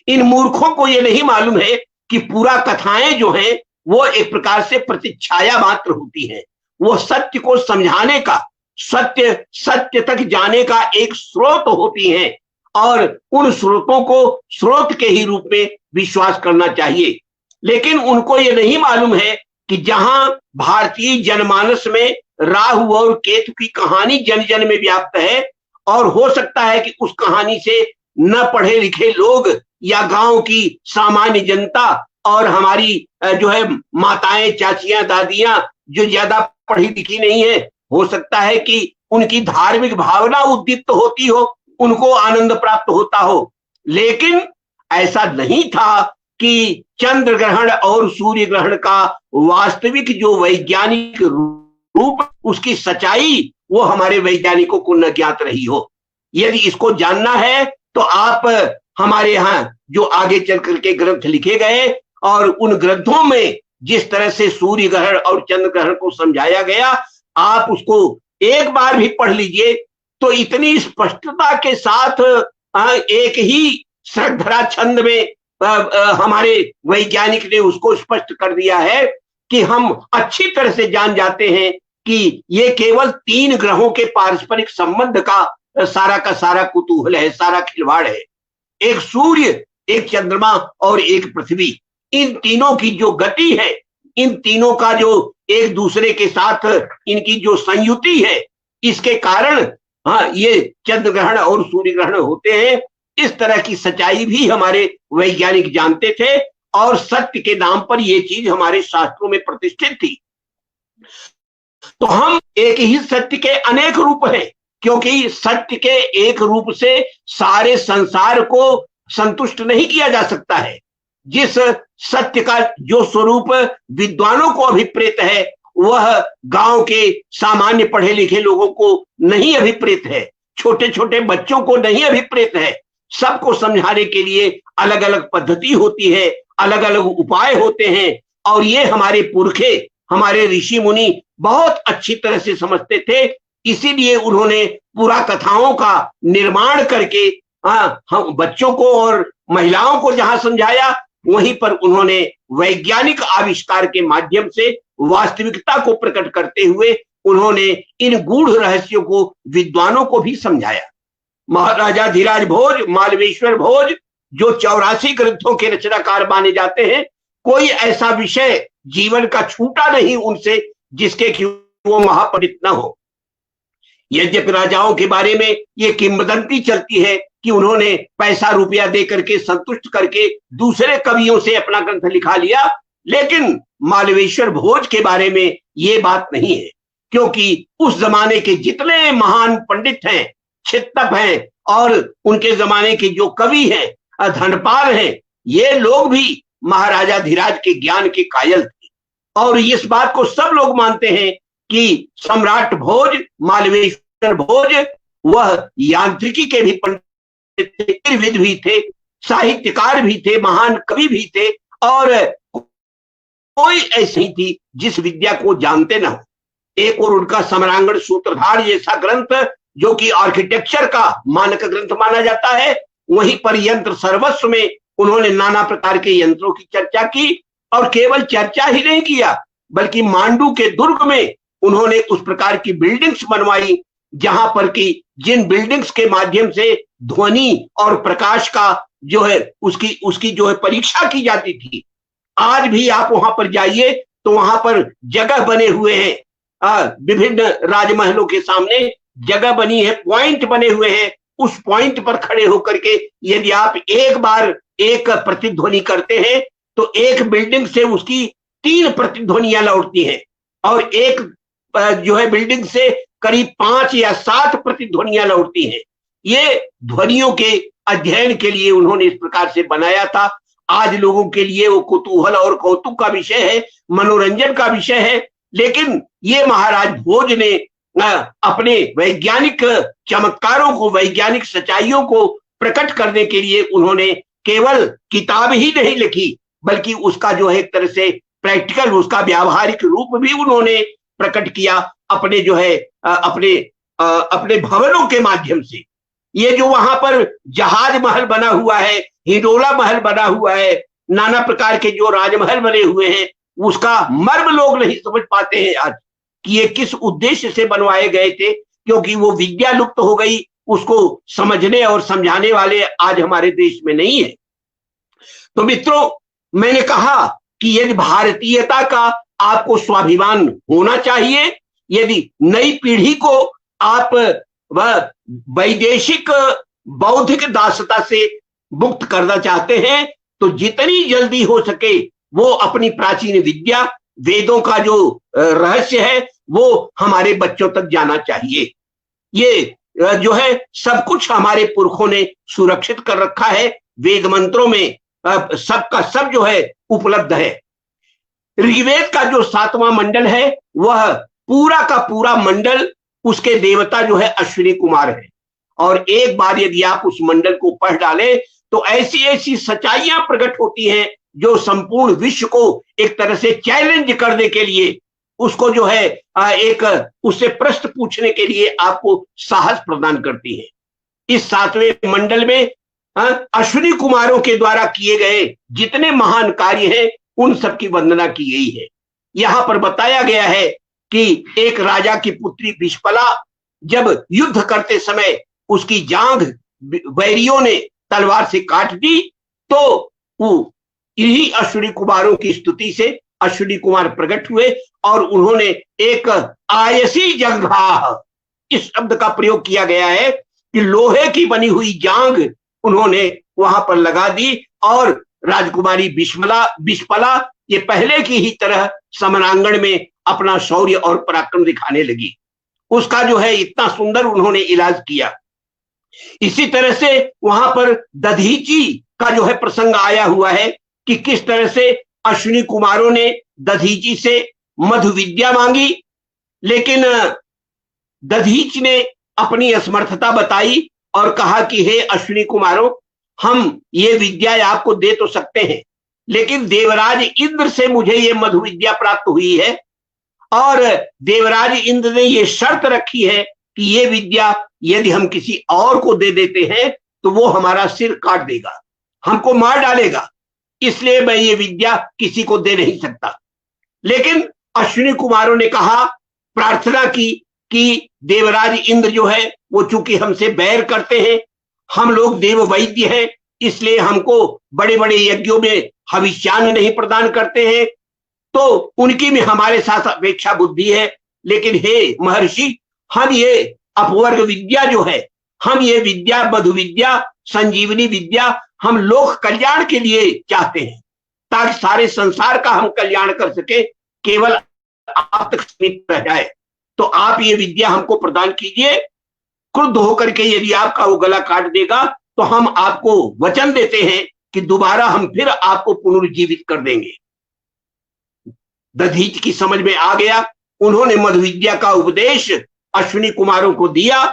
इन मूर्खों को ये नहीं मालूम है कि पूरा कथाएं जो हैं वो एक प्रकार से प्रतिच्छाया मात्र होती है। वो सत्य को समझाने का, सत्य तक जाने का एक स्रोत होती हैं, और उन स्रोतों को स्रोत के ही रूप में विश्वास करना चाहिए। लेकिन उनको ये नहीं मालूम है कि जहां भारतीय जनमानस में राहु और केतु की कहानी जन जन में व्याप्त है, और हो सकता है कि उस कहानी से न पढ़े लिखे लोग या गांव की सामान्य जनता और हमारी जो है माताएं, चाचियां, दादियां जो ज्यादा पढ़ी लिखी नहीं है, हो सकता है कि उनकी धार्मिक भावना उद्दीप्त होती हो, उनको आनंद प्राप्त होता हो। लेकिन ऐसा नहीं था कि चंद्र ग्रहण और सूर्य ग्रहण का वास्तविक जो वैज्ञानिक रूप, उसकी सच्चाई वो हमारे वैज्ञानिकों को न ज्ञात रही हो। यदि इसको जानना है तो आप हमारे यहाँ जो आगे चल करके ग्रंथ लिखे गए और उन ग्रंथों में जिस तरह से सूर्य ग्रहण और चंद्र ग्रहण को समझाया गया, आप उसको एक बार भी पढ़ लीजिए तो इतनी स्पष्टता के साथ एक ही श्रद्धरा छंद में हमारे वैज्ञानिक ने उसको स्पष्ट कर दिया है कि हम अच्छी तरह से जान जाते हैं कि ये केवल 3 ग्रहों के पारस्परिक संबंध का सारा कुतूहल है, सारा खिलवाड़ है। एक सूर्य, एक चंद्रमा और एक पृथ्वी, इन तीनों की जो गति है, इन तीनों का जो एक दूसरे के साथ इनकी जो संयुति है, इसके कारण ये चंद्र ग्रहण और सूर्य ग्रहण होते हैं। इस तरह की सच्चाई भी हमारे वैज्ञानिक जानते थे और सत्य के नाम पर ये चीज हमारे शास्त्रों में प्रतिष्ठित थी। तो हम एक ही सत्य के अनेक रूप हैं, क्योंकि सत्य के एक रूप से सारे संसार को संतुष्ट नहीं किया जा सकता है। जिस सत्य का जो स्वरूप विद्वानों को अभिप्रेत है, वह गांव के सामान्य पढ़े लिखे लोगों को नहीं अभिप्रेत है, छोटे छोटे बच्चों को नहीं अभिप्रेत है। सबको समझाने के लिए अलग अलग पद्धति होती है, अलग अलग उपाय होते हैं, और ये हमारे पुरखे, हमारे ऋषि मुनि बहुत अच्छी तरह से समझते थे। इसीलिए उन्होंने पूरा कथाओं का निर्माण करके हम बच्चों को और महिलाओं को जहां समझाया, वहीं पर उन्होंने वैज्ञानिक आविष्कार के माध्यम से वास्तविकता को प्रकट करते हुए उन्होंने इन गूढ़ रहस्यों को विद्वानों को भी समझाया। महाराजा धीराज भोज, मालवेश्वर भोज, जो 84 ग्रंथों के रचनाकार माने जाते हैं, कोई ऐसा विषय जीवन का छूटा नहीं उनसे जिसके कि वो महापंडित न हो। यद्यपि राजाओं के बारे में ये किंवदंती चलती है कि उन्होंने पैसा रुपया दे करके संतुष्ट करके दूसरे कवियों से अपना ग्रंथ लिखा लिया, लेकिन मालवेश्वर भोज के बारे में ये बात नहीं है, क्योंकि उस जमाने के जितने महान पंडित हैं चित्तप हैं और उनके जमाने के जो कवि हैं, धनपाल हैं, ये लोग भी महाराजा धीराज के ज्ञान के कायल थे। और इस बात को सब लोग मानते हैं कि सम्राट भोज, मालवेश्वर भोज, वह यांत्रिकी के भी पंडित थे, विद भी थे, साहित्यकार भी थे, महान कवि भी थे, और कोई ऐसी थी जिस विद्या को जानते न हो। एक और उनका समरांगण सूत्रधार जैसा ग्रंथ, जो कि आर्किटेक्चर का मानक ग्रंथ माना जाता है, वहीं पर यंत्र सर्वस्व में उन्होंने नाना प्रकार के यंत्रों की चर्चा की, और केवल चर्चा ही नहीं किया बल्कि मांडू के दुर्ग में उन्होंने उस प्रकार की बिल्डिंग्स बनवाई जहां पर कि जिन बिल्डिंग्स के माध्यम से ध्वनि और प्रकाश का जो है उसकी जो है परीक्षा की जाती थी। आज भी आप वहां पर जाइए तो वहां पर जगह बने हुए हैं, विभिन्न राजमहलों के सामने जगह बनी है, पॉइंट बने हुए हैं। उस पॉइंट पर खड़े होकर के यदि आप एक बार एक प्रतिध्वनि करते हैं तो एक बिल्डिंग से उसकी 3 प्रतिध्वनियां लौटती हैं, और एक जो है बिल्डिंग से करीब 5 या 7 प्रतिध्वनियां लौटती हैं। ये ध्वनियों के अध्ययन के लिए उन्होंने इस प्रकार से बनाया था। आज लोगों के लिए वो कुतूहल और कौतुक का विषय है, मनोरंजन का विषय है, लेकिन ये महाराज भोज ने अपने वैज्ञानिक चमत्कारों को, वैज्ञानिक सच्चाइयों को प्रकट करने के लिए उन्होंने केवल किताब ही नहीं लिखी बल्कि उसका जो है एक तरह से प्रैक्टिकल, उसका व्यावहारिक रूप भी उन्होंने प्रकट किया अपने जो है अपने भवनों के माध्यम से। ये जो वहां पर जहाज महल बना हुआ है, हिंडोला महल बना हुआ है, नाना प्रकार के जो राजमहल बने हुए हैं, उसका मर्म लोग नहीं समझ पाते हैं आज कि ये किस उद्देश्य से बनवाए गए थे, क्योंकि वो विद्या लुप्त हो गई, उसको समझने और समझाने वाले आज हमारे देश में नहीं है। तो मित्रों, मैंने कहा कि यदि भारतीयता का आपको स्वाभिमान होना चाहिए, यदि नई पीढ़ी को आप वह वैदेशिक बौद्धिक दासता से मुक्त करना चाहते हैं, तो जितनी जल्दी हो सके वो अपनी प्राचीन विद्या, वेदों का जो रहस्य है, वो हमारे बच्चों तक जाना चाहिए। ये जो है सब कुछ हमारे पुरखों ने सुरक्षित कर रखा है, वेद मंत्रों में सबका सब जो है उपलब्ध है। ऋग्वेद का जो 7वां मंडल है, वह पूरा का पूरा मंडल, उसके देवता जो है अश्विनी कुमार है, और एक बार यदि आप उस मंडल को पढ़ डालें तो ऐसी ऐसी सच्चाइयां प्रकट होती हैं जो संपूर्ण विश्व को एक तरह से चैलेंज करने के लिए, उसको जो है एक उससे प्रश्न पूछने के लिए आपको साहस प्रदान करती है। इस 7वें मंडल में अश्विनी कुमारों के द्वारा किए गए जितने महान कार्य हैं, उन सब की वंदना की गई है। यहां पर बताया गया है कि एक राजा की पुत्री विष्पला जब युद्ध करते समय उसकी जांघ वैरियों ने तलवार से काट दी, तो इन्हीं अश्विनी कुमारों की स्तुति से अश्विनी कुमार प्रकट हुए और उन्होंने एक आयसी जंघा, इस शब्द का प्रयोग किया गया है कि लोहे की बनी हुई जांघ उन्होंने वहां पर लगा दी, और राजकुमारी विष्पला ये पहले की ही तरह समरांगण में अपना शौर्य और पराक्रम दिखाने लगी। उसका जो है इतना सुंदर उन्होंने इलाज किया। इसी तरह से वहां पर दधीची का जो है प्रसंग आया हुआ है कि किस तरह से अश्विनी कुमारों ने दधीची से मधु विद्या मांगी, लेकिन दधीच ने अपनी असमर्थता बताई और कहा कि हे अश्विनी कुमारों, हम ये विद्या आपको दे तो सकते हैं, लेकिन देवराज इंद्र से मुझे ये मधु विद्या प्राप्त हुई है, और देवराज इंद्र ने ये शर्त रखी है कि ये विद्या यदि हम किसी और को दे देते हैं तो वो हमारा सिर काट देगा, हमको मार डालेगा, इसलिए मैं ये विद्या किसी को दे नहीं सकता। लेकिन अश्विनी कुमारों ने कहा, प्रार्थना की कि देवराज इंद्र जो है वो चूंकि हमसे बैर करते हैं, हम लोग देव वैद्य हैं, इसलिए हमको बड़े बड़े यज्ञों में हविष्यान्न नहीं प्रदान करते हैं, तो उनकी भी हमारे साथ अपेक्षा बुद्धि है। लेकिन हे महर्षि, हम ये अपवर्ग विद्या जो है, हम ये विद्या, मधु विद्या, संजीवनी विद्या हम लोक कल्याण के लिए चाहते हैं, ताकि सारे संसार का हम कल्याण कर सके, केवल आप तक सीमित रह जाए, तो आप ये विद्या हमको प्रदान कीजिए। क्रुद्ध होकर के यदि आपका वो गला काट देगा तो हम आपको वचन देते हैं कि दोबारा हम फिर आपको पुनर्जीवित कर देंगे। दधीच की समझ में आ गया। उन्होंने मधु विद्या का उपदेश अश्विनी कुमारों को दिया।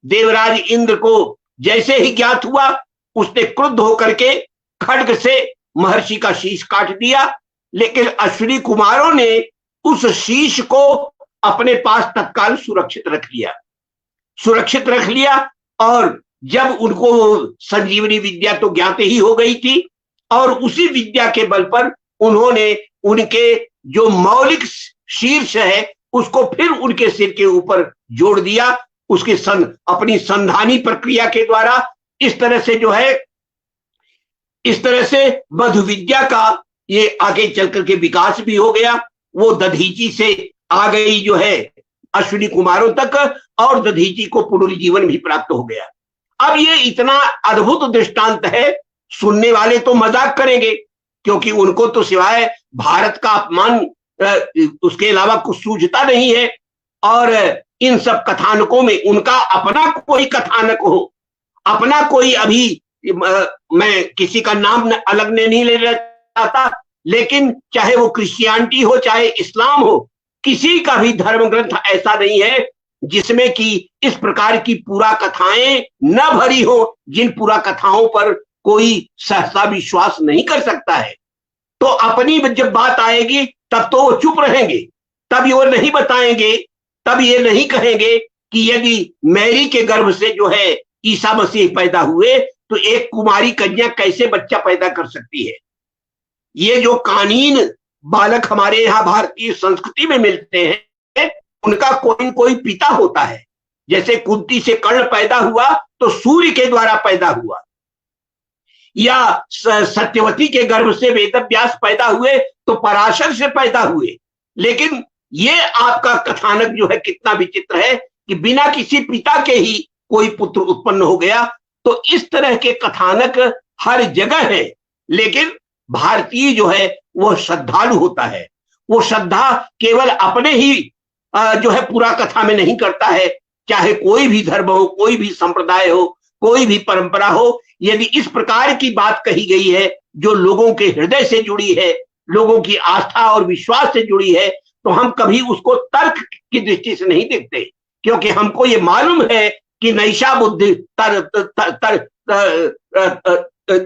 देवराज इंद्र को जैसे ही ज्ञात हुआ, उसने क्रुद्ध होकर के खड्ग से महर्षि का शीश काट दिया, लेकिन अश्विनी कुमारों ने उस शीश को अपने पास तत्काल सुरक्षित रख लिया। और जब उनको संजीवनी विद्या तो ज्ञात ही हो गई थी, और उसी विद्या के बल पर उन्होंने उनके जो मौलिक शीर्ष है उसको फिर उनके सिर के ऊपर जोड़ दिया, उसके अपनी संधानी प्रक्रिया के द्वारा। इस तरह से मधु विद्या का ये आगे चल करके विकास भी हो गया। वो दधीची से आ गई जो है अश्विनी कुमारों तक, और दधीची को पुनर्जीवन भी प्राप्त हो गया। अब ये इतना अद्भुत दृष्टांत है, सुनने वाले तो मजाक करेंगे, क्योंकि उनको तो सिवाय भारत का अपमान उसके अलावा कुछ सूझता नहीं है। और इन सब कथानकों में उनका अपना कोई कथानक हो, अपना कोई, अभी मैं किसी का नाम अलग नहीं लेना चाहता, लेकिन चाहे वो क्रिश्चियनिटी हो चाहे इस्लाम हो, किसी का भी धर्म ग्रंथ ऐसा नहीं है जिसमें कि इस प्रकार की पूरा कथाएं न भरी हो, जिन पूरा कथाओं पर कोई सहसा विश्वास नहीं कर सकता है। तो अपनी जब बात आएगी तब तो वो चुप रहेंगे, तब वो नहीं बताएंगे, तब ये नहीं कहेंगे कि यदि मैरी के गर्भ से जो है ईसा मसीह पैदा हुए तो एक कुमारी कन्या कैसे बच्चा पैदा कर सकती है। ये जो कानीन बालक हमारे यहाँ भारतीय संस्कृति में मिलते हैं, उनका कोई पिता होता है। जैसे कुंती से कर्ण पैदा हुआ तो सूर्य के द्वारा पैदा हुआ, या सत्यवती के गर्भ से वेदव्यास पैदा हुए तो पराशर से पैदा हुए। लेकिन ये आपका कथानक जो है कितना विचित्र है कि बिना किसी पिता के ही कोई पुत्र उत्पन्न हो गया। तो इस तरह के कथानक हर जगह है, लेकिन भारतीय जो है वो श्रद्धालु होता है। वो श्रद्धा केवल अपने ही जो है पूरा कथा में नहीं करता है, चाहे कोई भी धर्म हो, कोई भी संप्रदाय हो, कोई भी परंपरा हो। यदि इस प्रकार की बात कही गई है जो लोगों के हृदय से जुड़ी है, लोगों की आस्था और विश्वास से जुड़ी है, तो हम कभी उसको तर्क की दृष्टि से नहीं देखते, क्योंकि हमको ये मालूम है कि नैशा बुद्धि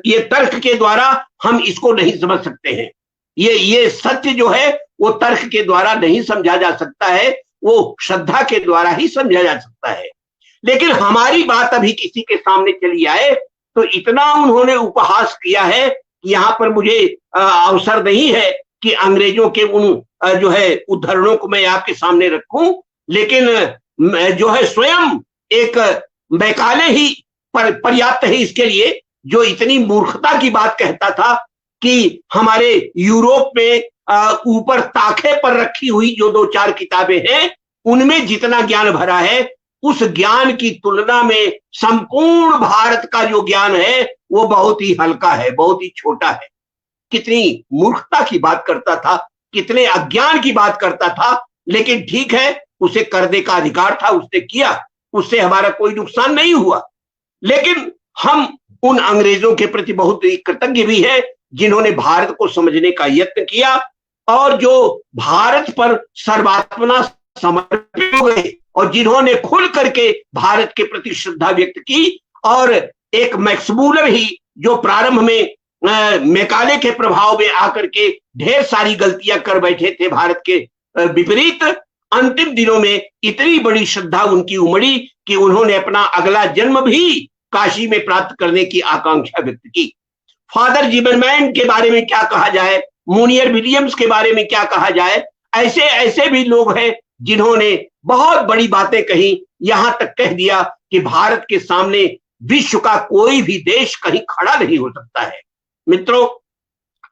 ये तर्क के द्वारा हम इसको नहीं समझ सकते हैं। ये सत्य जो है वो तर्क के द्वारा नहीं समझा जा सकता है, वो श्रद्धा के द्वारा ही समझा जा सकता है। लेकिन हमारी बात अभी किसी के सामने चली आए तो इतना उन्होंने उपहास किया है कि यहाँ पर मुझे अवसर नहीं है कि अंग्रेजों के उन जो है उद्धरणों को मैं आपके सामने रखूं। लेकिन जो है स्वयं एक मैकाले ही पर्याप्त है इसके लिए, जो इतनी मूर्खता की बात कहता था कि हमारे यूरोप में ऊपर ताखे पर रखी हुई जो 2-4 किताबें हैं उनमें जितना ज्ञान भरा है, उस ज्ञान की तुलना में संपूर्ण भारत का जो ज्ञान है वो बहुत ही हल्का है, बहुत ही छोटा है। कितनी मूर्खता की बात करता था, कितने अज्ञान की बात करता था। लेकिन ठीक है, उसे करने का अधिकार था, उसने किया, उससे हमारा कोई नुकसान नहीं हुआ। लेकिन हम उन अंग्रेजों के प्रति बहुत ही कृतज्ञ भी है जिन्होंने भारत को समझने का यत्न किया और जो भारत पर सर्वात्मना समर्पित हो गए और जिन्होंने खुल करके भारत के प्रति श्रद्धा व्यक्त की। और एक मैक्स मूलर ही जो प्रारंभ में मैकाले के प्रभाव में आकर के ढेर सारी गलतियां कर बैठे थे भारत के विपरीत, अंतिम दिनों में इतनी बड़ी श्रद्धा उनकी उमड़ी कि उन्होंने अपना अगला जन्म भी काशी में प्राप्त करने की आकांक्षा व्यक्त की। फादर जिबरमैन के बारे में क्या कहा जाए, मोनियर विलियम्स के बारे में क्या कहा जाए, ऐसे ऐसे भी लोग हैं जिन्होंने बहुत बड़ी बातें कही, यहां तक कह दिया कि भारत के सामने विश्व का कोई भी देश कहीं खड़ा नहीं हो सकता है। मित्रों,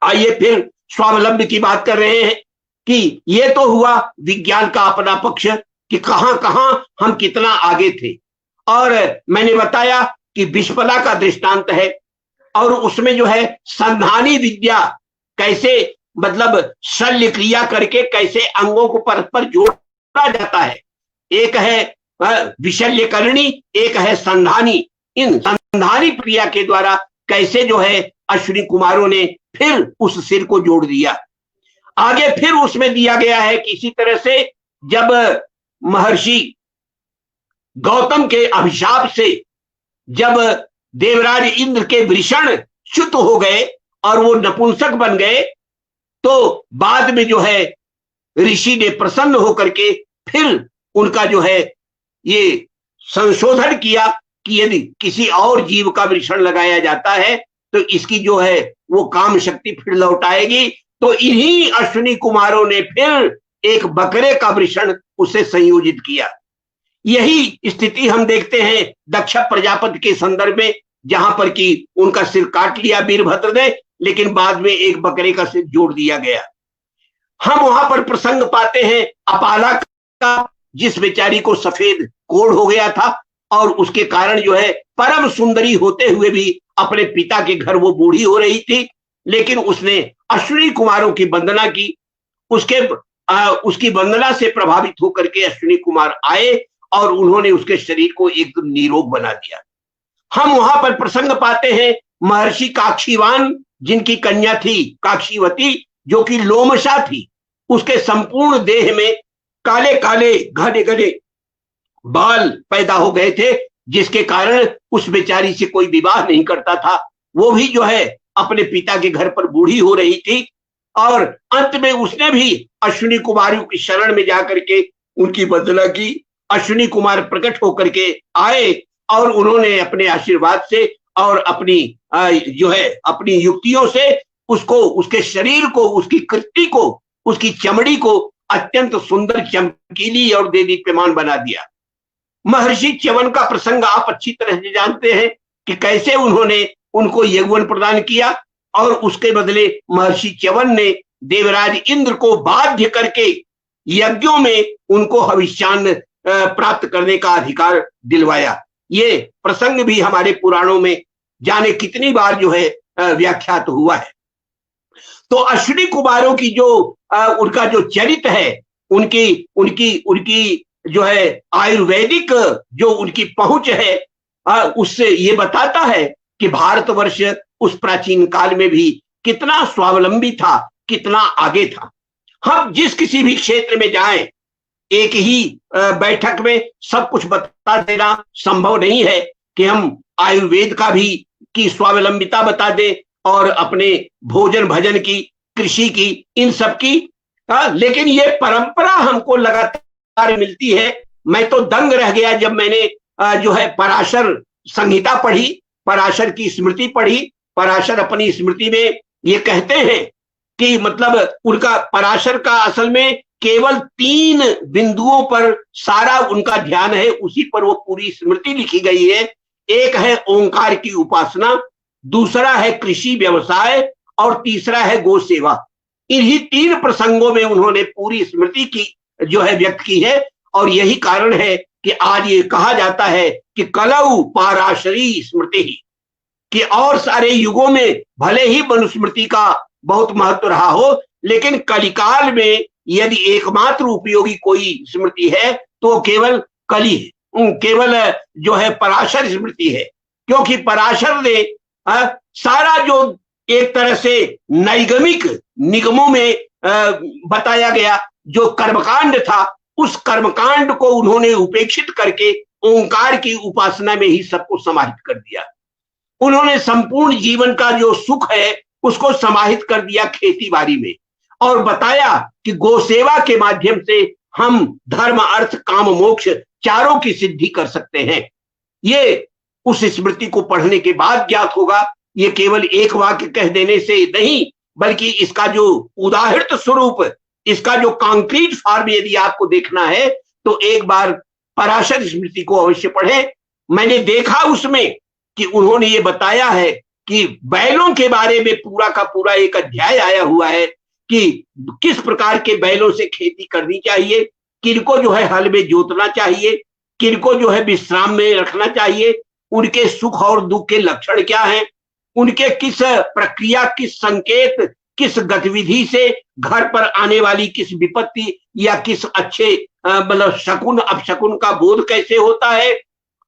आइए फिर स्वावलंबी की बात कर रहे हैं कि ये तो हुआ विज्ञान का अपना पक्ष कि कहां कहां हम कितना आगे थे। और मैंने बताया कि विश्वला का दृष्टांत है और उसमें जो है संधानी विद्या कैसे मतलब शल्य क्रिया करके कैसे अंगों को परस्पर जोड़ा जाता है। एक है विशल्यकरणी, एक है संधानी। इन संधानी क्रिया के द्वारा कैसे जो है अश्विनी कुमारों ने फिर उस सिर को जोड़ दिया। आगे फिर उसमें दिया गया है कि इसी तरह से जब महर्षि गौतम के अभिशाप से जब देवराज इंद्र के वृषण च्युत हो गए और वो नपुंसक बन गए, तो बाद में जो है ऋषि ने प्रसन्न होकर के फिर उनका जो है ये संशोधन किया कि यदि किसी और जीव का वृषण लगाया जाता है तो इसकी जो है वो काम शक्ति फिर लौट आएगी। तो इन्हीं अश्विनी कुमारों ने फिर एक बकरे का वृषण उसे संयोजित किया। यही स्थिति हम देखते हैं दक्ष प्रजापति के संदर्भ में, जहां पर कि उनका सिर काट लिया वीरभद्र ने, लेकिन बाद में एक बकरे का सिर जोड़ दिया गया। हम वहां पर प्रसंग पाते हैं अपाला का, जिस बेचारी को सफेद कोढ़ हो गया था और उसके कारण जो है परम सुंदरी होते हुए भी अपने पिता के घर वो बूढ़ी हो रही थी, लेकिन उसने अश्विनी कुमारों की वंदना की। उसकी वंदना से प्रभावित होकर के अश्विनी कुमार आए और उन्होंने उसके शरीर को एकदम निरोग बना दिया। हम वहां पर प्रसंग पाते हैं महर्षि काक्षीवान, जिनकी कन्या थी काक्षीवती, जो कि लोमशा थी। उसके संपूर्ण देह में काले काले घने घने बाल पैदा हो गए थे, जिसके कारण उस बेचारी से कोई विवाह नहीं करता था। वो भी जो है अपने पिता के घर पर बूढ़ी हो रही थी और अंत में उसने भी अश्विनी कुमारों की शरण में जाकर के उनकी वंदना की। अश्विनी कुमार प्रकट होकर के आए और उन्होंने अपने आशीर्वाद से और अपनी जो है अपनी युक्तियों से उसको, उसके शरीर को, उसकी कृति को, उसकी चमड़ी को अत्यंत सुंदर, चमकीली और देदीप्यमान बना दिया। महर्षि च्यवन का प्रसंग आप अच्छी तरह से जानते हैं कि कैसे उन्होंने उनको यौवन प्रदान किया और उसके बदले महर्षि च्यवन ने देवराज इंद्र को बाध्य करके यज्ञों में उनको हविष्यान्न प्राप्त करने का अधिकार दिलवाया। ये प्रसंग भी हमारे पुराणों में जाने कितनी बार जो है व्याख्यात हुआ है। तो अश्विनी कुमारों की जो उनका जो चरित्र है, उनकी जो है आयुर्वेदिक जो उनकी पहुंच है, उससे ये बताता है कि भारतवर्ष उस प्राचीन काल में भी कितना स्वावलंबी था, कितना आगे था। हम जिस किसी भी क्षेत्र में जाएं, एक ही बैठक में सब कुछ बता देना संभव नहीं है कि हम आयुर्वेद का भी की स्वावलंबिता बता दें और अपने भोजन भजन की, कृषि की, इन सब की। लेकिन ये परंपरा हमको लगातार मिलती है। मैं तो दंग रह गया जब मैंने जो है पराशर संहिता पढ़ी, पराशर की स्मृति पढ़ी। पराशर अपनी स्मृति में ये कहते हैं कि मतलब उनका पराशर का असल में केवल 3 बिंदुओं पर सारा उनका ध्यान है, उसी पर वो पूरी स्मृति लिखी गई है। एक है ओंकार की उपासना, दूसरा है कृषि व्यवसाय और तीसरा है गो सेवा। इन्हीं 3 प्रसंगों में उन्होंने पूरी स्मृति की जो है व्यक्त की है। और यही कारण है कि आज ये कहा जाता है कि कलौ पाराशरी स्मृति ही, कि और सारे युगों में भले ही मनुस्मृति का बहुत महत्व रहा हो, लेकिन कलिकाल में यदि एकमात्र उपयोगी कोई स्मृति है तो केवल कली है, केवल जो है पराशर स्मृति है। क्योंकि पराशर ने सारा जो एक तरह से नैगमिक निगमों में बताया गया जो कर्मकांड था, उस कर्मकांड को उन्होंने उपेक्षित करके ओंकार की उपासना में ही सबको समाहित कर दिया। उन्होंने संपूर्ण जीवन का जो सुख है उसको समाहित कर दिया खेती बाड़ी में, और बताया कि गोसेवा के माध्यम से हम धर्म, अर्थ, काम, मोक्ष चारों की सिद्धि कर सकते हैं। ये उस स्मृति को पढ़ने के बाद ज्ञात होगा। ये केवल एक वाक्य कह देने से नहीं, बल्कि इसका जो उदाहृत स्वरूप, इसका जो कॉन्क्रीट फॉर्म यदि आपको देखना है तो एक बार पराशर स्मृति को अवश्य पढ़ें। मैंने देखा उसमें कि उन्होंने ये बताया है कि बैलों के बारे में पूरा का पूरा एक अध्याय आया हुआ है कि किस प्रकार के बैलों से खेती करनी चाहिए, किनको जो है हल में जोतना चाहिए, किनको जो है विश्राम में रखना चाहिए, उनके सुख और दुख के लक्षण क्या हैं, उनके किस प्रक्रिया, किस संकेत, किस गतिविधि से घर पर आने वाली किस विपत्ति या किस अच्छे मतलब शकुन अपशकुन का बोध कैसे होता है।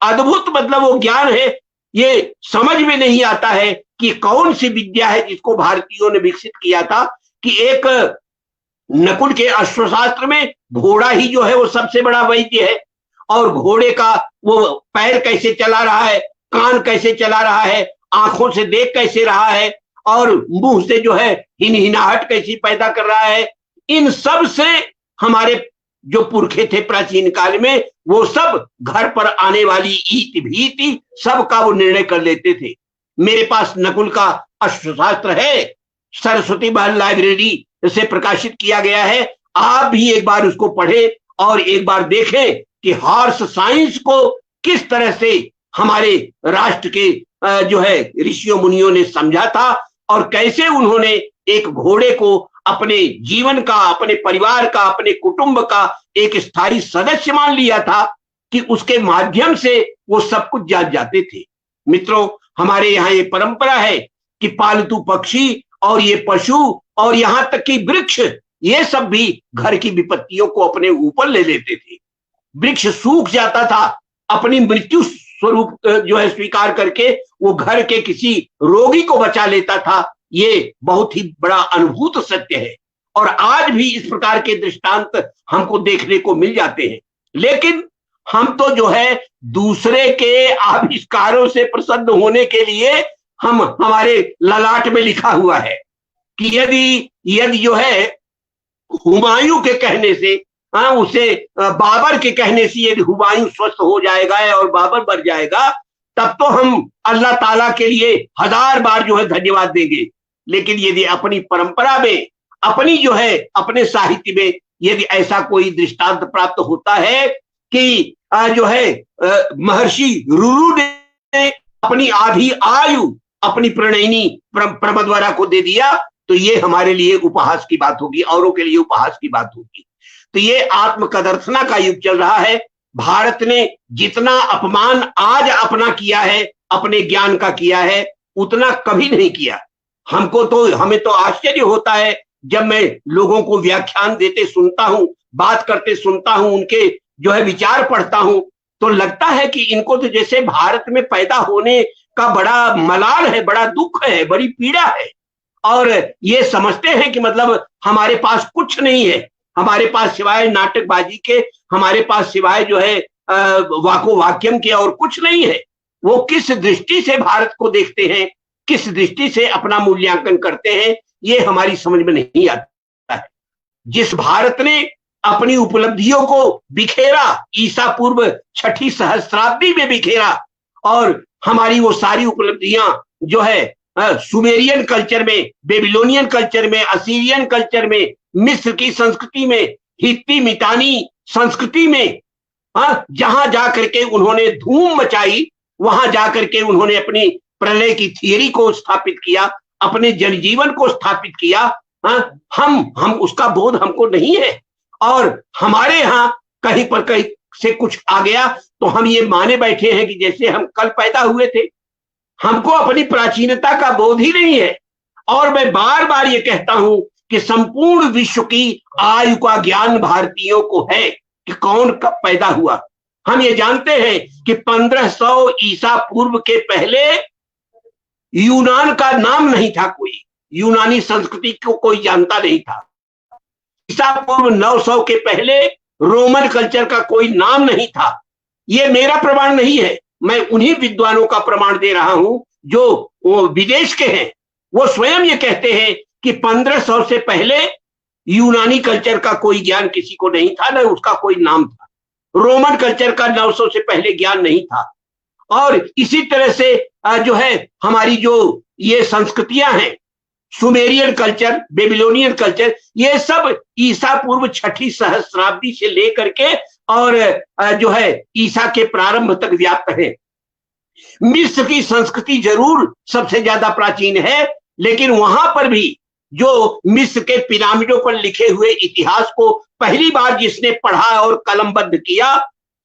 अद्भुत मतलब वो ज्ञान है, ये समझ में नहीं आता है कि कौन सी विद्या है जिसको भारतीयों ने विकसित किया था कि एक नकुल के अश्वशास्त्र में घोड़ा ही जो है वो सबसे बड़ा वैद्य है, और घोड़े का वो पैर कैसे चला रहा है, कान कैसे चला रहा है, आंखों से देख कैसे रहा है, और मुंह से जो है हिनहिनाहट कैसी पैदा कर रहा है, इन सब से हमारे जो पुरखे थे प्राचीन काल में वो सब घर पर आने वाली ईति भीति सब का वो निर्णय कर लेते थे। मेरे पास नकुल का अश्वशास्त्र है, सरस्वती महल लाइब्रेरी से प्रकाशित किया गया है, आप भी एक बार उसको पढ़े और एक बार देखें कि हॉर्स साइंस को किस तरह से हमारे राष्ट्र के जो है ऋषियों मुनियों ने समझा था, और कैसे उन्होंने एक घोड़े को अपने जीवन का, अपने परिवार का, अपने कुटुंब का एक स्थायी सदस्य मान लिया था कि उसके माध्यम से वो सब कुछ जान जाते थे। मित्रों, हमारे यहाँ ये परंपरा है कि पालतू पक्षी और ये पशु और यहाँ तक कि वृक्ष, ये सब भी घर की विपत्तियों को अपने ऊपर ले लेते थे। वृक्ष सूख जाता था, अपनी मृत्यु स्वरूप जो है स्वीकार करके वो घर के किसी रोगी को बचा लेता था। ये बहुत ही बड़ा अनुभूत सत्य है, और आज भी इस प्रकार के दृष्टांत हमको देखने को मिल जाते हैं। लेकिन हम तो जो है दूसरे के आविष्कारों से प्रसन्न होने के लिए हम, हमारे ललाट में लिखा हुआ है कि यदि जो है हुमायूं के कहने से, उसे बाबर के कहने से यदि हुमायूं स्वस्थ हो जाएगा और बाबर मर जाएगा, तब तो हम अल्लाह ताला के लिए 1000 बार जो है धन्यवाद देंगे। लेकिन यदि अपनी परंपरा में, अपनी जो है अपने साहित्य में यदि ऐसा कोई दृष्टांत प्राप्त होता है कि जो है महर्षि रुरु ने अपनी आधी आयु अपनी प्रणयिनी प्रमद्वरा को दे दिया, तो ये हमारे लिए उपहास की बात होगी, औरों के लिए उपहास की बात होगी। तो ये आत्मकदर्थना का युग चल रहा है। भारत ने जितना अपमान आज अपना किया है, अपने ज्ञान का किया है, उतना कभी नहीं किया। हमें तो आश्चर्य होता है जब मैं लोगों को व्याख्यान देते सुनता हूं, बात करते सुनता हूं, उनके जो है विचार पढ़ता हूं, तो लगता है कि इनको तो जैसे भारत में पैदा होने का बड़ा मलाल है, बड़ा दुख है, बड़ी पीड़ा है, और ये समझते हैं कि मतलब हमारे पास कुछ नहीं है, हमारे पास सिवाय नाटकबाजी के, हमारे पास सिवाय जो है वाको वाक्यम के और कुछ नहीं है। वो किस दृष्टि से भारत को देखते हैं, किस दृष्टि से अपना मूल्यांकन करते हैं, ये हमारी समझ में नहीं आता है। जिस भारत ने अपनी उपलब्धियों को बिखेरा, ईसा पूर्व 6ठी सहस्त्राब्दी में बिखेरा, और हमारी वो सारी उपलब्धियां जो है सुमेरियन कल्चर में, बेबीलोनियन कल्चर में, असीरियन कल्चर में, मिस्र की संस्कृति में, हित्ती मितानी संस्कृति में, जहां जाकर के उन्होंने धूम मचाई, वहां जाकर के उन्होंने अपनी प्रलय की थियरी को स्थापित किया, अपने जनजीवन को स्थापित किया। हम उसका बोध हमको नहीं है, और हमारे यहाँ कहीं पर कहीं से कुछ आ गया तो हम ये माने बैठे हैं कि जैसे हम कल पैदा हुए थे। हमको अपनी प्राचीनता का बोध ही नहीं है। और मैं बार बार ये कहता हूं कि संपूर्ण विश्व की आयु का ज्ञान भारतीयों को है कि कौन कब पैदा हुआ। हम ये जानते हैं कि 1500 ईसा पूर्व के पहले यूनान का नाम नहीं था, कोई यूनानी संस्कृति को कोई जानता नहीं था। ईसा पूर्व 900 के पहले रोमन कल्चर का कोई नाम नहीं था। ये मेरा प्रमाण नहीं है, मैं उन्हीं विद्वानों का प्रमाण दे रहा हूं जो वो विदेश के हैं। वो स्वयं ये कहते हैं कि 1500 से पहले यूनानी कल्चर का कोई ज्ञान किसी को नहीं था, न उसका कोई नाम था। रोमन कल्चर का 900 से पहले ज्ञान नहीं था। और इसी तरह से जो है हमारी जो ये संस्कृतियां हैं, सुमेरियन कल्चर, बेबीलोनियन कल्चर, ये सब ईसा पूर्व 6ठी सहस्राब्दी से लेकर के और जो है ईसा के प्रारंभ तक व्याप्त है। मिस्र की संस्कृति जरूर सबसे ज्यादा प्राचीन है, लेकिन वहां पर भी जो मिस्र के पिरामिडों पर लिखे हुए इतिहास को पहली बार जिसने पढ़ा और कलमबद्ध किया,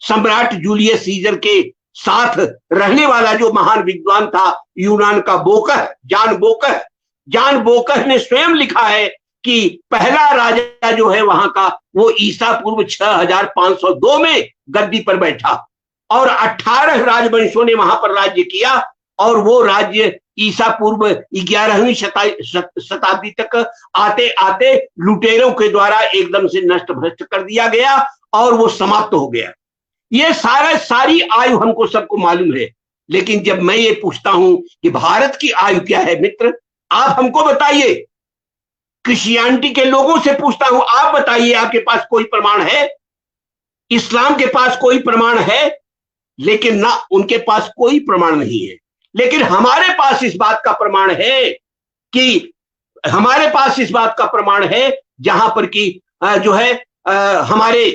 सम्राट जूलियस सीजर के साथ रहने वाला जो महान विद्वान था यूनान का बोकह, जान बोकह ने स्वयं लिखा है कि पहला राजा जो है वहां का वो ईसा पूर्व 6502 में गद्दी पर बैठा और 18 राजवंशों ने वहां पर राज्य किया और वो राज्य ईसा पूर्व 11वीं शताब्दी तक आते आते लुटेरों के द्वारा एकदम से नष्ट भ्रष्ट कर दिया गया और वो समाप्त हो गया। ये सारी आयु हमको सबको मालूम है, लेकिन जब मैं ये पूछता हूं कि भारत की आयु क्या है, मित्र आप हमको बताइए। क्रिश्चियनिटी के लोगों से पूछता हूं, आप बताइए, आपके पास कोई प्रमाण है? इस्लाम के पास कोई प्रमाण है? लेकिन ना, उनके पास कोई प्रमाण नहीं है। लेकिन हमारे पास इस बात का प्रमाण है कि हमारे पास इस बात का प्रमाण है जहां पर कि जो है हमारे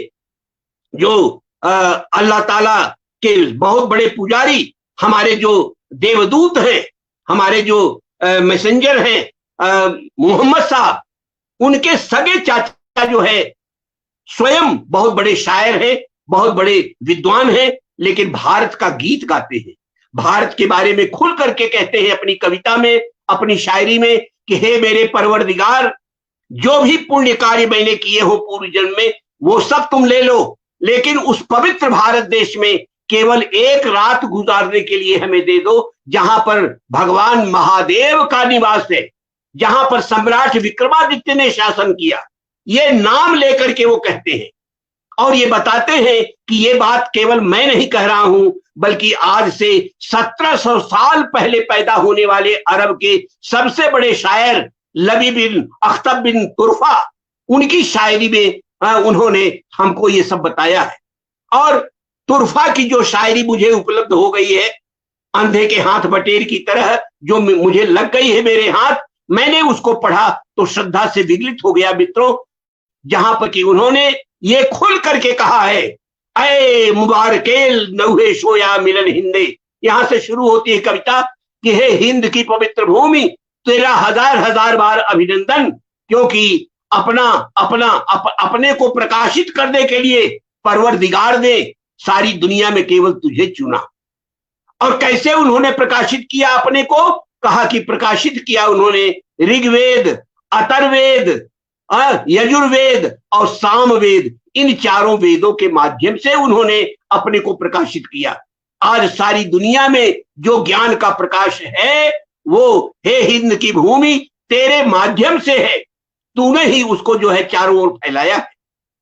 जो अल्लाह ताला के बहुत बड़े पुजारी, हमारे जो देवदूत हैं, हमारे जो मैसेंजर हैं मोहम्मद साहब, उनके सगे चाचा जो है स्वयं बहुत बड़े शायर हैं, बहुत बड़े विद्वान हैं, लेकिन भारत का गीत गाते हैं, भारत के बारे में खुल करके कहते हैं अपनी कविता में, अपनी शायरी में कि हे मेरे परवरदिगार, जो भी पुण्य कार्य मैंने किए हो पूर्व जन्म में वो सब तुम ले लो, लेकिन उस पवित्र भारत देश में केवल एक रात गुजारने के लिए हमें दे दो, जहां पर भगवान महादेव का निवास है, जहां पर सम्राट विक्रमादित्य ने शासन किया। ये नाम लेकर के वो कहते हैं और ये बताते हैं कि ये बात केवल मैं नहीं कह रहा हूं, बल्कि आज से 1700 साल पहले पैदा होने वाले अरब के सबसे बड़े शायर लबी बिन अख्तब बिन तुरफा, उनकी शायरी में उन्होंने हमको ये सब बताया है। और तुरफा की जो शायरी मुझे उपलब्ध हो गई है, अंधे के हाथ बटेर की तरह जो मुझे लग गई है मेरे हाथ, मैंने उसको पढ़ा तो श्रद्धा से विगलित हो गया मित्रों, जहां पर कि उन्होंने ये खुल करके कहा है, ऐ मुबारकेल नौहे शोया मिलन हिंदे। यहां से शुरू होती है कविता कि हे हिंद की पवित्र भूमि, तेरा हजार हजार बार अभिनंदन, क्योंकि अपने को प्रकाशित करने के लिए परवरदिगार ने सारी दुनिया में केवल तुझे चुना। और कैसे उन्होंने प्रकाशित किया अपने को? कहा कि प्रकाशित किया उन्होंने ऋग्वेद, अथर्ववेद, यजुर्वेद और सामवेद, इन चारों वेदों के माध्यम से उन्होंने अपने को प्रकाशित किया। आज सारी दुनिया में जो ज्ञान का प्रकाश है वो हे हिंद की भूमि तेरे माध्यम से है, तूने ही उसको जो है चारों ओर फैलाया है।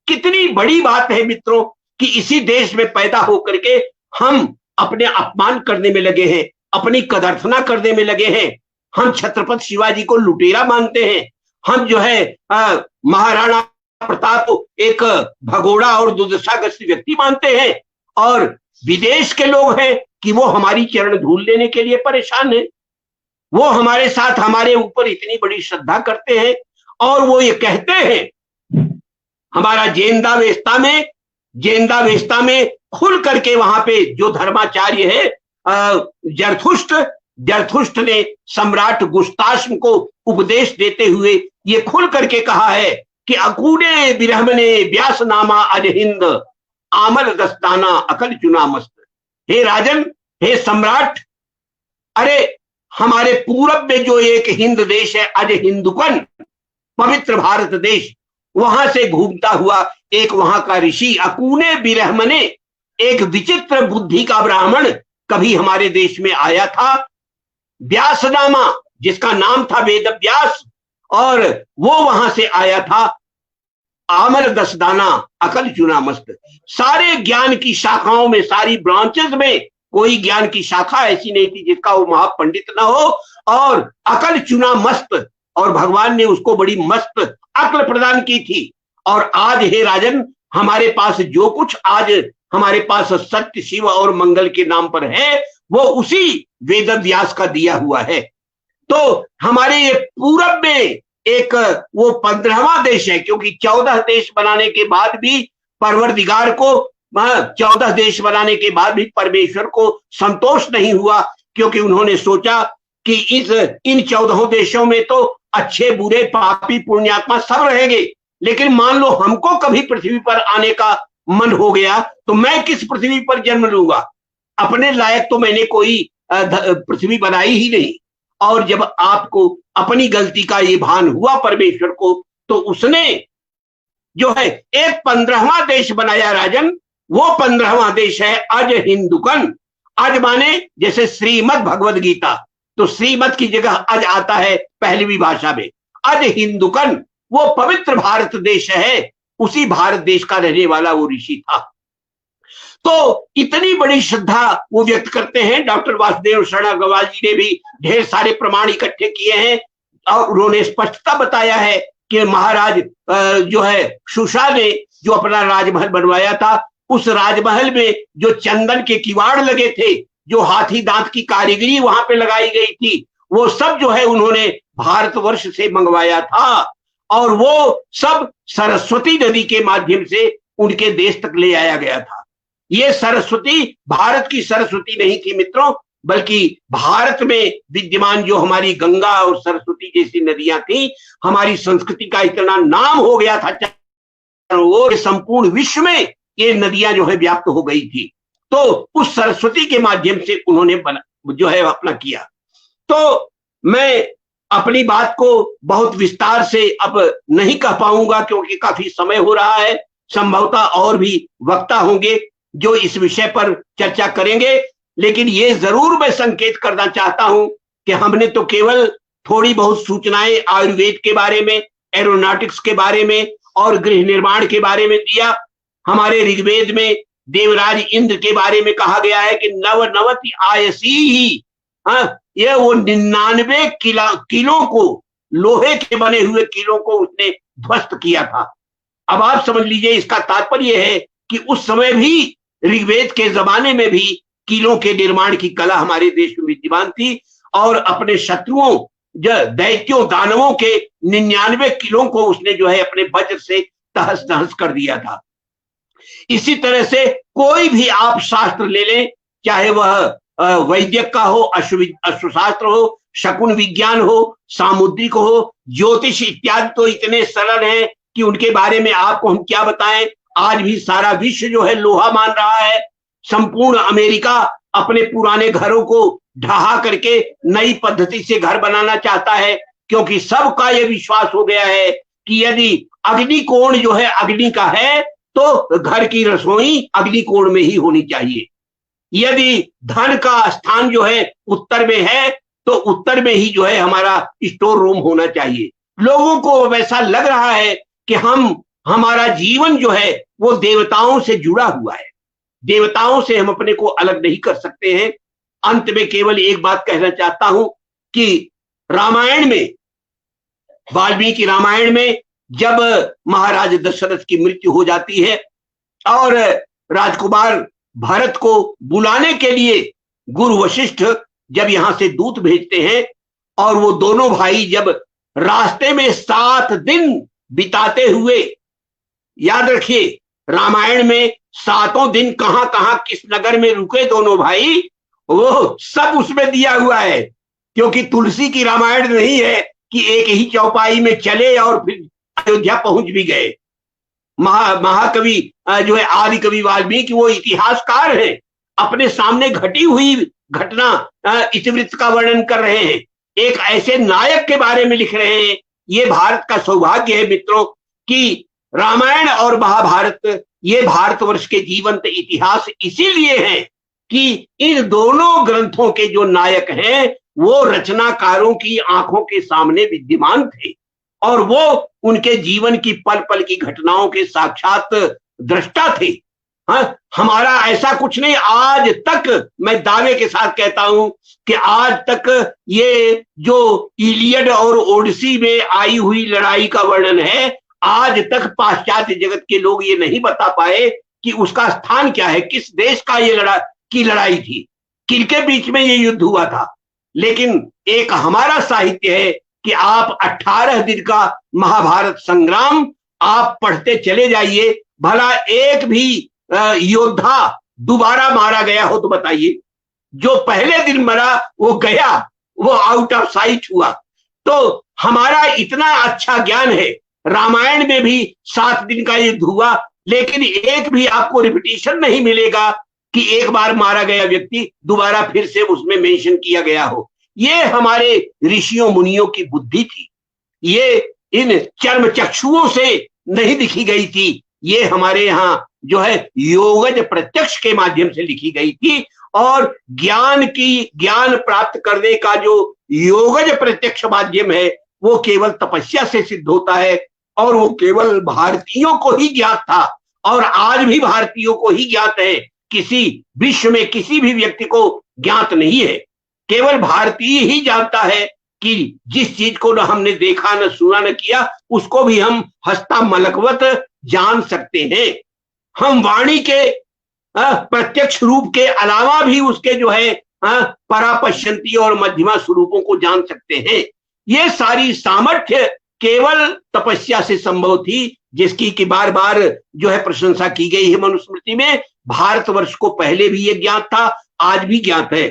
कितनी बड़ी बात है मित्रों कि इसी देश में पैदा होकर के हम अपने अपमान करने में लगे हैं, अपनी कदर्थना करने में लगे हैं। हम छत्रपति शिवाजी को लुटेरा मानते हैं, हम जो है महाराणा प्रताप को एक भगोड़ा और दुर्दशाग्रस्त व्यक्ति मानते हैं, और विदेश के लोग हैं कि वो हमारी चरण धूल लेने के लिए परेशान है। वो हमारे साथ हमारे ऊपर इतनी बड़ी श्रद्धा करते हैं और वो ये कहते हैं, हमारा जेंदा वेस्ता में खुल करके वहां पे जो धर्माचार्य है जरथुष्ट ने सम्राट गुस्ताश्म को उपदेश देते हुए ये खुल करके कहा है कि अकूडे बिरहमने व्यास नामा अज हिंद आमल दस्ताना अकल चुना मस्त। हे राजन, हे सम्राट, अरे हमारे पूरब में जो एक हिंद देश है, अज हिंदुकन, पवित्र भारत देश, वहां से घूमता हुआ एक वहां का ऋषि अकूने बिरहमने, एक विचित्र बुद्धि का ब्राह्मण कभी हमारे देश में आया था, व्यासनामा, जिसका नाम था वेद व्यास, और वो वहां से आया था, आमर दसदाना अकल चुना मस्त। सारे ज्ञान की शाखाओं में, सारी ब्रांचेस में कोई ज्ञान की शाखा ऐसी नहीं थी जिसका वो महापंडित ना हो, और अकल चुना मस्त, और भगवान ने उसको बड़ी मस्त अक्ल प्रदान की थी। और आज हे राजन, हमारे पास जो कुछ आज हमारे पास सत्य, शिव और मंगल के नाम पर है, वो उसी वेद व्यास का दिया हुआ है। तो हमारे ये पूरब में एक वो 15वां देश है, क्योंकि 14 देश बनाने के बाद भी परवरदिगार को 14 देश बनाने के बाद भी परमेश्वर को संतोष नहीं हुआ, क्योंकि उन्होंने सोचा कि इन 14 देशों में तो अच्छे बुरे पापी पुण्यात्मा सब रहेंगे, लेकिन मान लो हमको कभी पृथ्वी पर आने का मन हो गया तो मैं किस पृथ्वी पर जन्म लूंगा? अपने लायक तो मैंने कोई पृथ्वी बनाई ही नहीं। और जब आपको अपनी गलती का ये भान हुआ परमेश्वर को, तो उसने जो है एक 15वां देश बनाया राजन। वो 15वां देश है अज हिंदुकन। अज माने जैसे श्रीमद् भगवद गीता, तो श्रीमद् की जगह अज आता है पहलवी भाषा में। अज हिंदुकन वो पवित्र भारत देश है, उसी भारत देश का रहने वाला वो ऋषि था। तो इतनी बड़ी श्रद्धा वो व्यक्त करते हैं। डॉक्टर वासुदेव शरण अग्रवाल जी ने भी ढेर सारे प्रमाण इकट्ठे किए हैं और उन्होंने स्पष्टता बताया है कि महाराज जो है शुशा ने जो अपना राजमहल बनवाया था, उस राजमहल में जो चंदन के किवाड़ लगे थे, जो हाथी दांत की कारीगरी वहां पे लगाई गई थी, वो सब जो है उन्होंने भारतवर्ष से मंगवाया था और वो सब सरस्वती नदी के माध्यम से उनके देश तक ले आया गया था। ये सरस्वती भारत की सरस्वती नहीं थी मित्रों, बल्कि भारत में विद्यमान जो हमारी गंगा और सरस्वती जैसी नदियां थी, हमारी संस्कृति का इतना नाम हो गया था और संपूर्ण विश्व में ये नदियां जो है व्याप्त हो गई थी। तो उस सरस्वती के माध्यम से उन्होंने जो है अपना किया। तो मैं अपनी बात को बहुत विस्तार से अब नहीं कह पाऊंगा क्योंकि काफी समय हो रहा है। संभवतः और भी वक्ता होंगे जो इस विषय पर चर्चा करेंगे, लेकिन ये जरूर मैं संकेत करना चाहता हूं कि हमने तो केवल थोड़ी बहुत सूचनाएं आयुर्वेद के बारे में, एरोनॉटिक्स के बारे में और गृह निर्माण के बारे में दिया। हमारे ऋग्वेद में देवराज इंद्र के बारे में कहा गया है कि नवनवति आयसी ही, ये वो 99 किलों को, लोहे के बने हुए किलों को उसने ध्वस्त किया था। अब आप समझ लीजिए, इसका तात्पर्य है कि उस समय भी ऋग्वेद के जमाने में भी किलों के निर्माण की कला हमारे देश में विद्यमान थी और अपने शत्रुओं, दैत्यों, दानवों के 99 किलों को उसने जो है अपने वज्र से तहस नहस कर दिया था। इसी तरह से कोई भी आप शास्त्र ले लें, चाहे वह वैद्यक का हो, अश्वशास्त्र हो, शकुन विज्ञान हो, सामुद्रिक हो, ज्योतिष इत्यादि, तो इतने सरल हैं कि उनके बारे में आपको हम क्या बताएं। आज भी सारा विश्व जो है लोहा मान रहा है। संपूर्ण अमेरिका अपने पुराने घरों को ढहा करके नई पद्धति से घर बनाना चाहता है, क्योंकि सबका यह विश्वास हो गया है कि यदि अग्निकोण जो है अग्नि का है तो घर की रसोई अग्निकोण में ही होनी चाहिए। यदि धन का स्थान जो है उत्तर में है तो उत्तर में ही जो है हमारा स्टोर रूम होना चाहिए। लोगों को वैसा लग रहा है कि हमारा जीवन जो है वो देवताओं से जुड़ा हुआ है, देवताओं से हम अपने को अलग नहीं कर सकते हैं। अंत में केवल एक बात कहना चाहता हूं कि रामायण में, वाल्मीकि रामायण में, जब महाराज दशरथ की मृत्यु हो जाती है और राजकुमार भरत को बुलाने के लिए गुरु वशिष्ठ जब यहां से दूत भेजते हैं और वो दोनों भाई जब रास्ते में 7 दिन बिताते हुए, याद रखिए रामायण में 7 दिन कहां कहां किस नगर में रुके दोनों भाई, वो सब उसमें दिया हुआ है। क्योंकि तुलसी की रामायण नहीं है कि एक ही चौपाई में चले और फिर अयोध्या पहुंच भी गए। महाकवि जो है आदि कवि वाल्मीकि वो इतिहासकार हैं, अपने सामने घटी हुई घटना इतिवृत्त का वर्णन कर रहे हैं, एक ऐसे नायक के बारे में लिख रहे हैं। ये भारत का सौभाग्य है मित्रों कि रामायण और महाभारत ये भारतवर्ष के जीवंत इतिहास इसीलिए है कि इन दोनों ग्रंथों के जो नायक हैं वो रचनाकारों की आंखों के सामने विद्यमान थे और वो उनके जीवन की पल पल की घटनाओं के साक्षात दृष्टा थे। हाँ, हमारा ऐसा कुछ नहीं। आज तक मैं दावे के साथ कहता हूं कि आज तक ये जो इलियड और ओडिसी में आई हुई लड़ाई का वर्णन है, आज तक पाश्चात्य जगत के लोग ये नहीं बता पाए कि उसका स्थान क्या है, किस देश का ये लड़ाई थी, किनके बीच में ये युद्ध हुआ था। लेकिन एक हमारा साहित्य है कि आप 18 दिन का महाभारत संग्राम आप पढ़ते चले जाइए, भला एक भी योद्धा दोबारा मारा गया हो तो बताइए। जो पहले दिन मरा वो गया, वो आउट ऑफ साइट हुआ। तो हमारा इतना अच्छा ज्ञान है, रामायण में भी 7 दिन का युद्ध हुआ, लेकिन एक भी आपको रिपीटिशन नहीं मिलेगा कि एक बार मारा गया व्यक्ति दोबारा फिर से उसमें मेंशन किया गया हो। ये हमारे ऋषियों मुनियों की बुद्धि थी। ये इन चर्म चक्षुओं से नहीं लिखी गई थी, ये हमारे यहाँ जो है योगज प्रत्यक्ष के माध्यम से लिखी गई थी। और ज्ञान प्राप्त करने का जो योगज प्रत्यक्ष माध्यम है वो केवल तपस्या से सिद्ध होता है, और वो केवल भारतीयों को ही ज्ञात था और आज भी भारतीयों को ही ज्ञात है, किसी विश्व में किसी भी व्यक्ति को ज्ञात नहीं है। केवल भारतीय ही जानता है कि जिस चीज को न हमने देखा न सुना न किया, उसको भी हम हस्ता मलकवत जान सकते हैं। हम वाणी के प्रत्यक्ष रूप के अलावा भी उसके जो है परापश्यंती और मध्यमा स्वरूपों को जान सकते हैं। ये सारी सामर्थ्य केवल तपस्या से संभव थी, जिसकी कि बार बार जो है प्रशंसा की गई है मनुस्मृति में। भारतवर्ष को पहले भी ये ज्ञात था, आज भी ज्ञात है।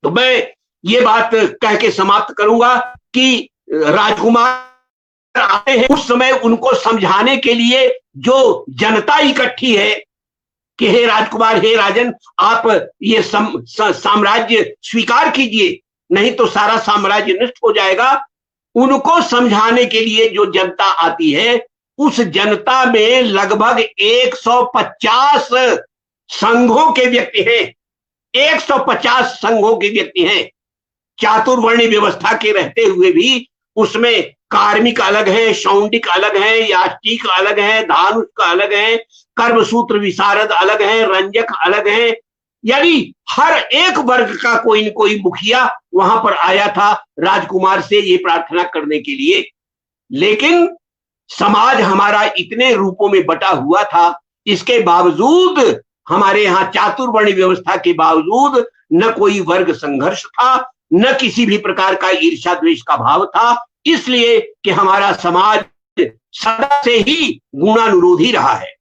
तो मैं ये बात कह के समाप्त करूंगा कि राजकुमार आते हैं, उस समय उनको समझाने के लिए जो जनता इकट्ठी है कि हे राजकुमार, हे राजन, आप ये साम्राज्य स्वीकार कीजिए, नहीं तो सारा साम्राज्य नष्ट हो जाएगा। उनको समझाने के लिए जो जनता आती है, उस जनता में लगभग 150 संघों के व्यक्ति हैं, 150 संघों के व्यक्ति हैं। चातुर्वर्णी व्यवस्था के रहते हुए भी उसमें कार्मिक अलग है, शौंडिक अलग है, याष्टिक अलग है, धानुष का अलग है, कर्मसूत्र विशारद अलग है, रंजक अलग है। यानी हर एक वर्ग का कोई न कोई मुखिया वहां पर आया था राजकुमार से ये प्रार्थना करने के लिए। लेकिन समाज हमारा इतने रूपों में बटा हुआ था, इसके बावजूद हमारे यहाँ चातुर्वर्णी व्यवस्था के बावजूद न कोई वर्ग संघर्ष था, न किसी भी प्रकार का ईर्ष्या द्वेष का भाव था, इसलिए कि हमारा समाज सदा से ही गुणानुरोधी रहा है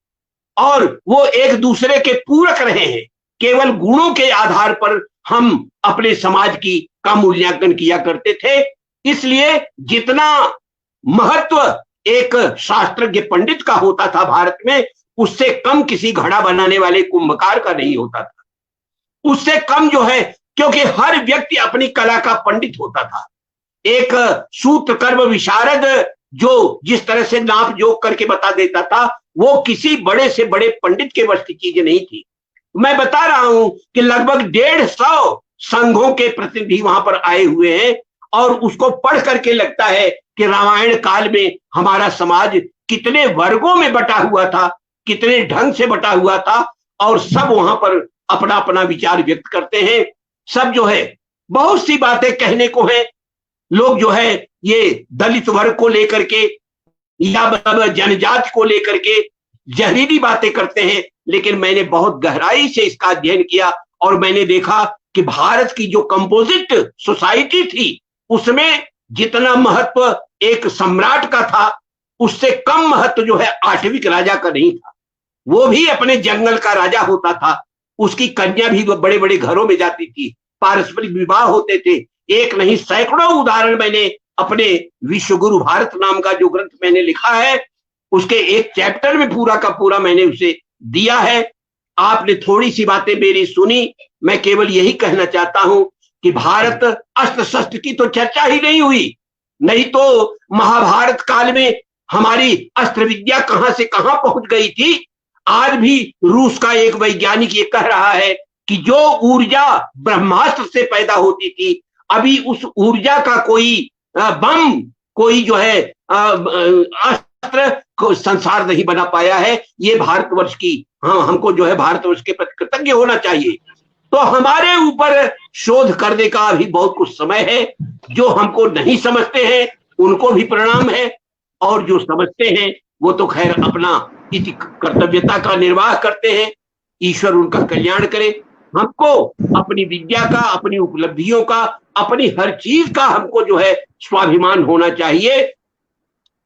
और वो एक दूसरे के पूरक रहे हैं। केवल गुणों के आधार पर हम अपने समाज का मूल्यांकन किया करते थे। इसलिए जितना महत्व एक शास्त्रज्ञ पंडित का होता था भारत में, उससे कम किसी घड़ा बनाने वाले कुंभकार का नहीं होता था, उससे कम जो है, क्योंकि हर व्यक्ति अपनी कला का पंडित होता था। एक सूत्र कर्म विशारद जो जिस तरह से नाप जोक करके बता देता था, वो किसी बड़े से बड़े पंडित के वश की चीज नहीं थी। मैं बता रहा हूं कि लगभग 150 संघों के प्रतिनिधि वहां पर आए हुए हैं, और उसको पढ़ करके लगता है कि रामायण काल में हमारा समाज कितने वर्गों में बटा हुआ था, कितने ढंग से बटा हुआ था, और सब वहां पर अपना अपना विचार व्यक्त करते हैं। सब जो है बहुत सी बातें कहने को है। लोग जो है ये दलित वर्ग को लेकर के या मतलब जनजाति को लेकर के जहरीली बातें करते हैं, लेकिन मैंने बहुत गहराई से इसका अध्ययन किया और मैंने देखा कि भारत की जो कंपोजिट सोसाइटी थी, उसमें जितना महत्व एक सम्राट का था, उससे कम महत्व जो है आठविक राजा का नहीं था। वो भी अपने जंगल का राजा होता था, उसकी कन्या भी बड़े बड़े घरों में जाती थी, पारस्परिक विवाह होते थे। एक नहीं सैकड़ों उदाहरण मैंने अपने विश्व गुरु भारत नाम का जो ग्रंथ मैंने लिखा है, उसके एक चैप्टर में पूरा का पूरा मैंने उसे दिया है। आपने थोड़ी सी बातें मेरी सुनी, मैं केवल यही कहना चाहता हूं कि भारत अस्त्र शस्त्र की तो चर्चा ही नहीं हुई, नहीं तो महाभारत काल में हमारी अस्त्र विद्या कहां से कहां पहुंच गई थी। आज भी रूस का एक वैज्ञानिक ये कह रहा है कि जो ऊर्जा ब्रह्मास्त्र से पैदा होती थी, अभी उस ऊर्जा का कोई बम, कोई जो है अस्त्र को संसार नहीं बना पाया है। ये भारतवर्ष की, हमको जो है भारतवर्ष के प्रति कृतज्ञ होना चाहिए। तो हमारे ऊपर शोध करने का अभी बहुत कुछ समय है। जो हमको नहीं समझते हैं उनको भी प्रणाम है, और जो समझते हैं वो तो खैर अपना इस कर्तव्यता का निर्वाह करते हैं। ईश्वर उनका कल्याण करे। हमको अपनी विद्या का, अपनी उपलब्धियों का, अपनी हर चीज का हमको जो है स्वाभिमान होना चाहिए।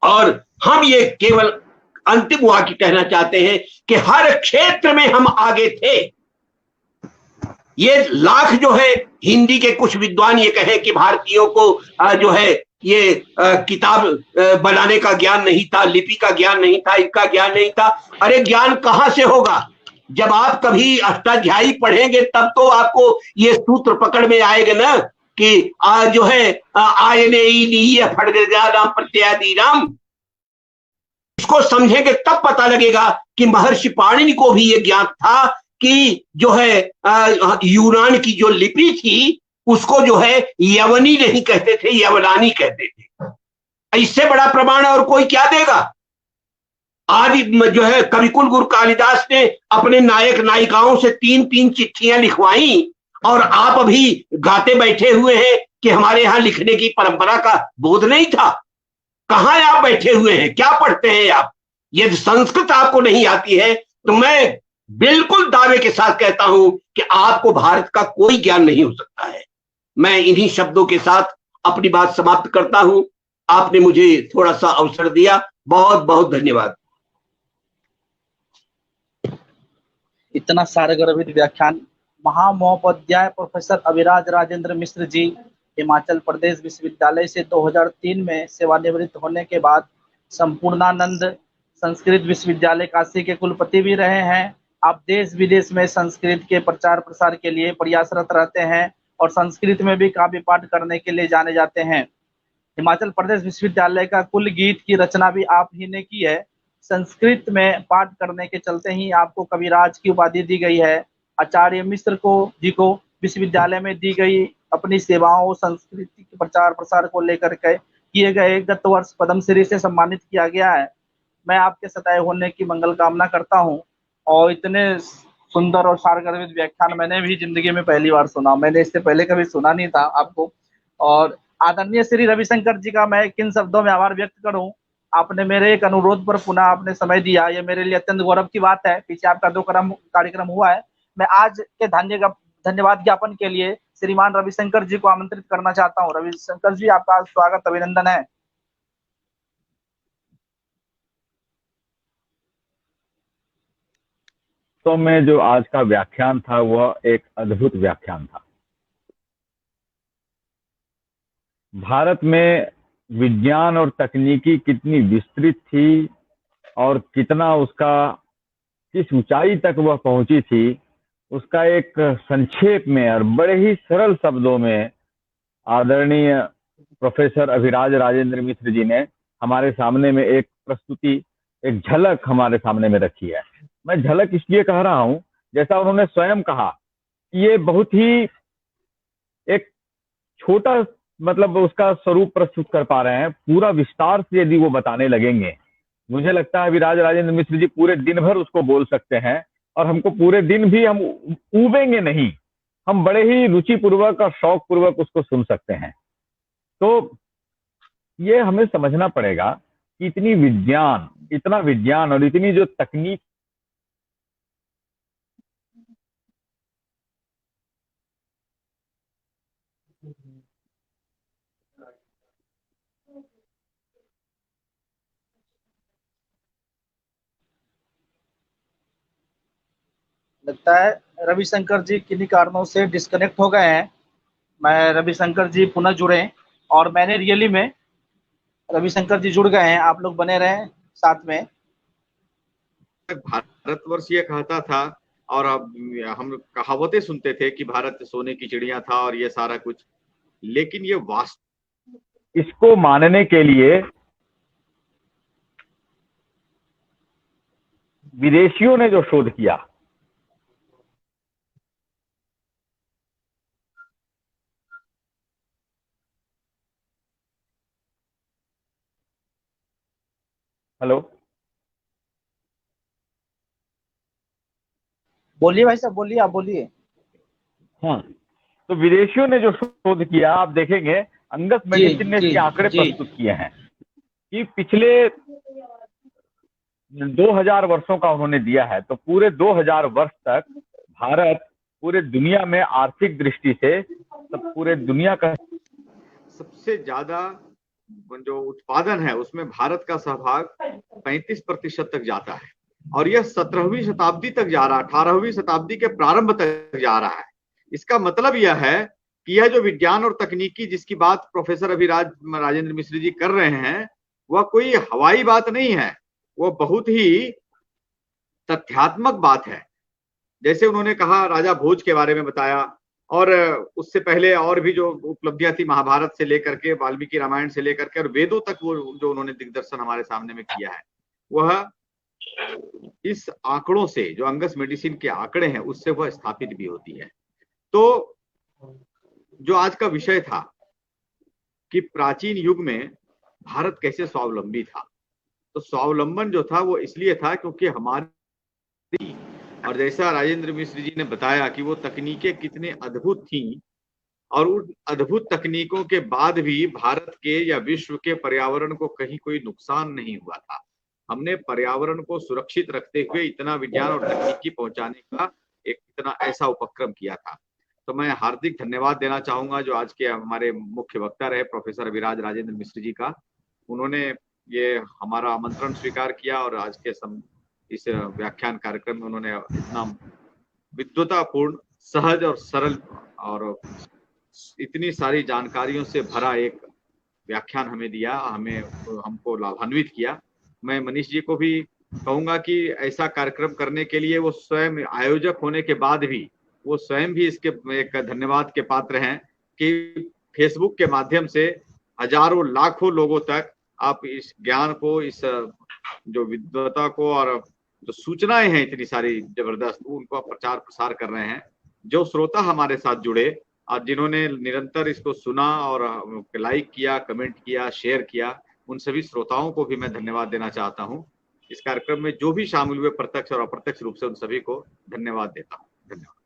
और हम ये केवल अंतिम वाक्य कहना चाहते हैं कि हर क्षेत्र में हम आगे थे। ये लाख जो है हिंदी के कुछ विद्वान ये कहे कि भारतीयों को जो है ये किताब बनाने का ज्ञान नहीं था, लिपि का ज्ञान नहीं था, इसका ज्ञान नहीं था। अरे ज्ञान कहां से होगा? जब आप कभी अष्टाध्यायी पढ़ेंगे तब तो आपको ये सूत्र पकड़ में आएगा ना कि जो है आयने नीय फड़गाम प्रत्यादि राम, इसको समझेंगे तब पता लगेगा कि महर्षि पाणिनि को भी ये ज्ञात था कि जो है यूनान की जो लिपि थी उसको जो है यवनी नहीं कहते थे, यवनानी कहते थे। इससे बड़ा प्रमाण और कोई क्या देगा। आज जो है कविकुल गुरु कालिदास ने अपने नायक नायिकाओं से 3-3 चिट्ठियां लिखवाई और आप अभी गाते बैठे हुए हैं कि हमारे यहां लिखने की परंपरा का बोध नहीं था। कहां आप बैठे हुए हैं, क्या पढ़ते हैं आप? यदि संस्कृत आपको नहीं आती है तो मैं बिल्कुल दावे के साथ कहता हूं कि आपको भारत का कोई ज्ञान नहीं हो सकता है। मैं इन्हीं शब्दों के साथ अपनी बात समाप्त करता हूं। आपने मुझे थोड़ा सा अवसर दिया, बहुत बहुत धन्यवाद। इतना सारगर्भित व्याख्यान महामहोपाध्याय प्रोफेसर अभिराज राजेंद्र मिश्र जी हिमाचल प्रदेश विश्वविद्यालय से 2003 में सेवानिवृत्त होने के बाद संपूर्णानंद संस्कृत विश्वविद्यालय काशी के कुलपति भी रहे हैं। आप देश विदेश में संस्कृत के प्रचार प्रसार के लिए प्रयासरत रहते हैं और संस्कृत में भी काव्य पाठ करने के लिए जाने जाते हैं। हिमाचल प्रदेश विश्वविद्यालय का कुल गीत की रचना भी आप ही ने की है। संस्कृत में पाठ करने के चलते ही आपको कविराज की उपाधि दी गई है। आचार्य मिश्र को विश्वविद्यालय में दी गई अपनी सेवाओं संस्कृत के प्रचार प्रसार को लेकर के किए गए गत वर्ष पद्मश्री से सम्मानित किया गया है। मैं आपके सदैव होने की मंगल कामना करता हूं। और इतने सुंदर और सारगर्भित व्याख्यान मैंने भी जिंदगी में पहली बार सुना, मैंने इससे पहले कभी सुना नहीं था आपको। और आदरणीय श्री रविशंकर जी का मैं किन शब्दों में आभार व्यक्त करूं। आपने मेरे एक अनुरोध पर पुनः आपने समय दिया, ये मेरे लिए अत्यंत गौरव की बात है। पीछे आपका 2 कार्यक्रम हुआ है। मैं आज के धन्यवाद ज्ञापन के लिए श्रीमान रविशंकर जी को आमंत्रित करना चाहता हूं। रविशंकर जी, आपका स्वागत अभिनंदन है। तो में जो आज का व्याख्यान था वह एक अद्भुत व्याख्यान था। भारत में विज्ञान और तकनीकी कितनी विस्तृत थी और कितना उसका किस ऊंचाई तक वह पहुंची थी, उसका एक संक्षेप में और बड़े ही सरल शब्दों में आदरणीय प्रोफेसर अभिराज राजेंद्र मिश्र जी ने हमारे सामने में एक प्रस्तुति, एक झलक हमारे सामने में रखी है। मैं झलक इसलिए कह रहा हूं, जैसा उन्होंने स्वयं कहा, ये बहुत ही एक छोटा मतलब उसका स्वरूप प्रस्तुत कर पा रहे हैं। पूरा विस्तार से यदि वो बताने लगेंगे, मुझे लगता है अभिराज राजेंद्र मिश्र जी पूरे दिन भर उसको बोल सकते हैं और हमको पूरे दिन भी हम ऊबेंगे नहीं, हम बड़े ही रुचिपूर्वक और शौक पूर्वक उसको सुन सकते हैं। तो ये हमें समझना पड़ेगा कि इतना विज्ञान और इतनी जो तकनीक लगता है रविशंकर जी किन्हीं कारणों से डिस्कनेक्ट हो गए हैं। मैं रविशंकर जी पुनः जुड़े और मैंने रियली में रविशंकर जी जुड़ गए हैं। आप लोग बने रहें साथ में। भारतवर्ष ये कहता था और अब हम कहावतें सुनते थे कि भारत सोने की चिड़िया था और ये सारा कुछ, लेकिन ये वास्तव इसको मानने के लिए विदेशियों ने जो शोध किया, हेलो बोलिए भाई साहब, बोलिए, आप बोलिए। हाँ, तो विदेशियों ने जो शोध किया, आप देखेंगे अंगस मेडिसिन ने इसके आंकड़े प्रस्तुत किए हैं कि पिछले 2000 वर्षों का उन्होंने दिया है। तो पूरे 2000 वर्ष तक भारत पूरे दुनिया में आर्थिक दृष्टि से पूरे दुनिया का सबसे ज्यादा जो उत्पादन है उसमें भारत का सहभाग 35% तक जाता है और यह 17वीं शताब्दी तक जा रहा है, 18वीं शताब्दी के प्रारंभ तक जा रहा है। इसका मतलब यह है कि यह जो विज्ञान और तकनीकी जिसकी बात प्रोफेसर अभिराज राजेंद्र मिश्र जी कर रहे हैं, वह कोई हवाई बात नहीं है, वह बहुत ही तथ्यात्मक बात है। जैसे उन्होंने कहा, राजा भोज के बारे में बताया और उससे पहले और भी जो उपलब्धियां थी महाभारत से लेकर के वाल्मीकि रामायण से लेकर के और वेदों तक वो जो उन्होंने दिग्दर्शन हमारे सामने में किया है, वह इस आंकड़ों से, जो अंगस मेडिसिन के आंकड़े हैं, उससे वह स्थापित भी होती है। तो जो आज का विषय था कि प्राचीन युग में भारत कैसे स्वावलंबी था, तो स्वावलंबन जो था वो इसलिए था क्योंकि हमारी, और जैसा राजेंद्र मिश्र जी ने बताया कि वो तकनीकें कितने अद्भुत थीं, और उन अद्भुत तकनीकों के बाद भी भारत के या विश्व के पर्यावरण को कहीं कोई नुकसान नहीं हुआ था। हमने पर्यावरण को सुरक्षित रखते हुए इतना विज्ञान और तकनीकी पहुंचाने का एक इतना ऐसा उपक्रम किया था। तो मैं हार्दिक धन्यवाद देना चाहूंगा जो आज के हमारे मुख्य वक्ता रहे प्रोफेसर अभिराज राजेंद्र मिश्र जी का। उन्होंने ये हमारा आमंत्रण स्वीकार किया और आज के इस व्याख्यान कार्यक्रम में उन्होंने इतना विद्वतापूर्ण, सहज और सरल और इतनी सारी जानकारियों से भरा एक व्याख्यान हमें दिया, हमको लाभान्वित किया। मैं मनीष जी को भी कहूंगा कि ऐसा कार्यक्रम करने के लिए वो स्वयं आयोजक होने के बाद भी वो स्वयं भी इसके एक धन्यवाद के पात्र हैं कि फेसबुक के माध्यम से हजारों लाखों लोगों तक आप इस ज्ञान को, इस जो विद्वता को और जो सूचनाएं हैं इतनी सारी जबरदस्त, उनको प्रचार प्रसार कर रहे हैं। जो श्रोता हमारे साथ जुड़े और जिन्होंने निरंतर इसको सुना और लाइक किया, कमेंट किया, शेयर किया, उन सभी श्रोताओं को भी मैं धन्यवाद देना चाहता हूं। इस कार्यक्रम में जो भी शामिल हुए प्रत्यक्ष और अप्रत्यक्ष रूप से उन सभी को धन्यवाद देता हूं। धन्यवाद।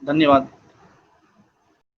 धन्यवाद।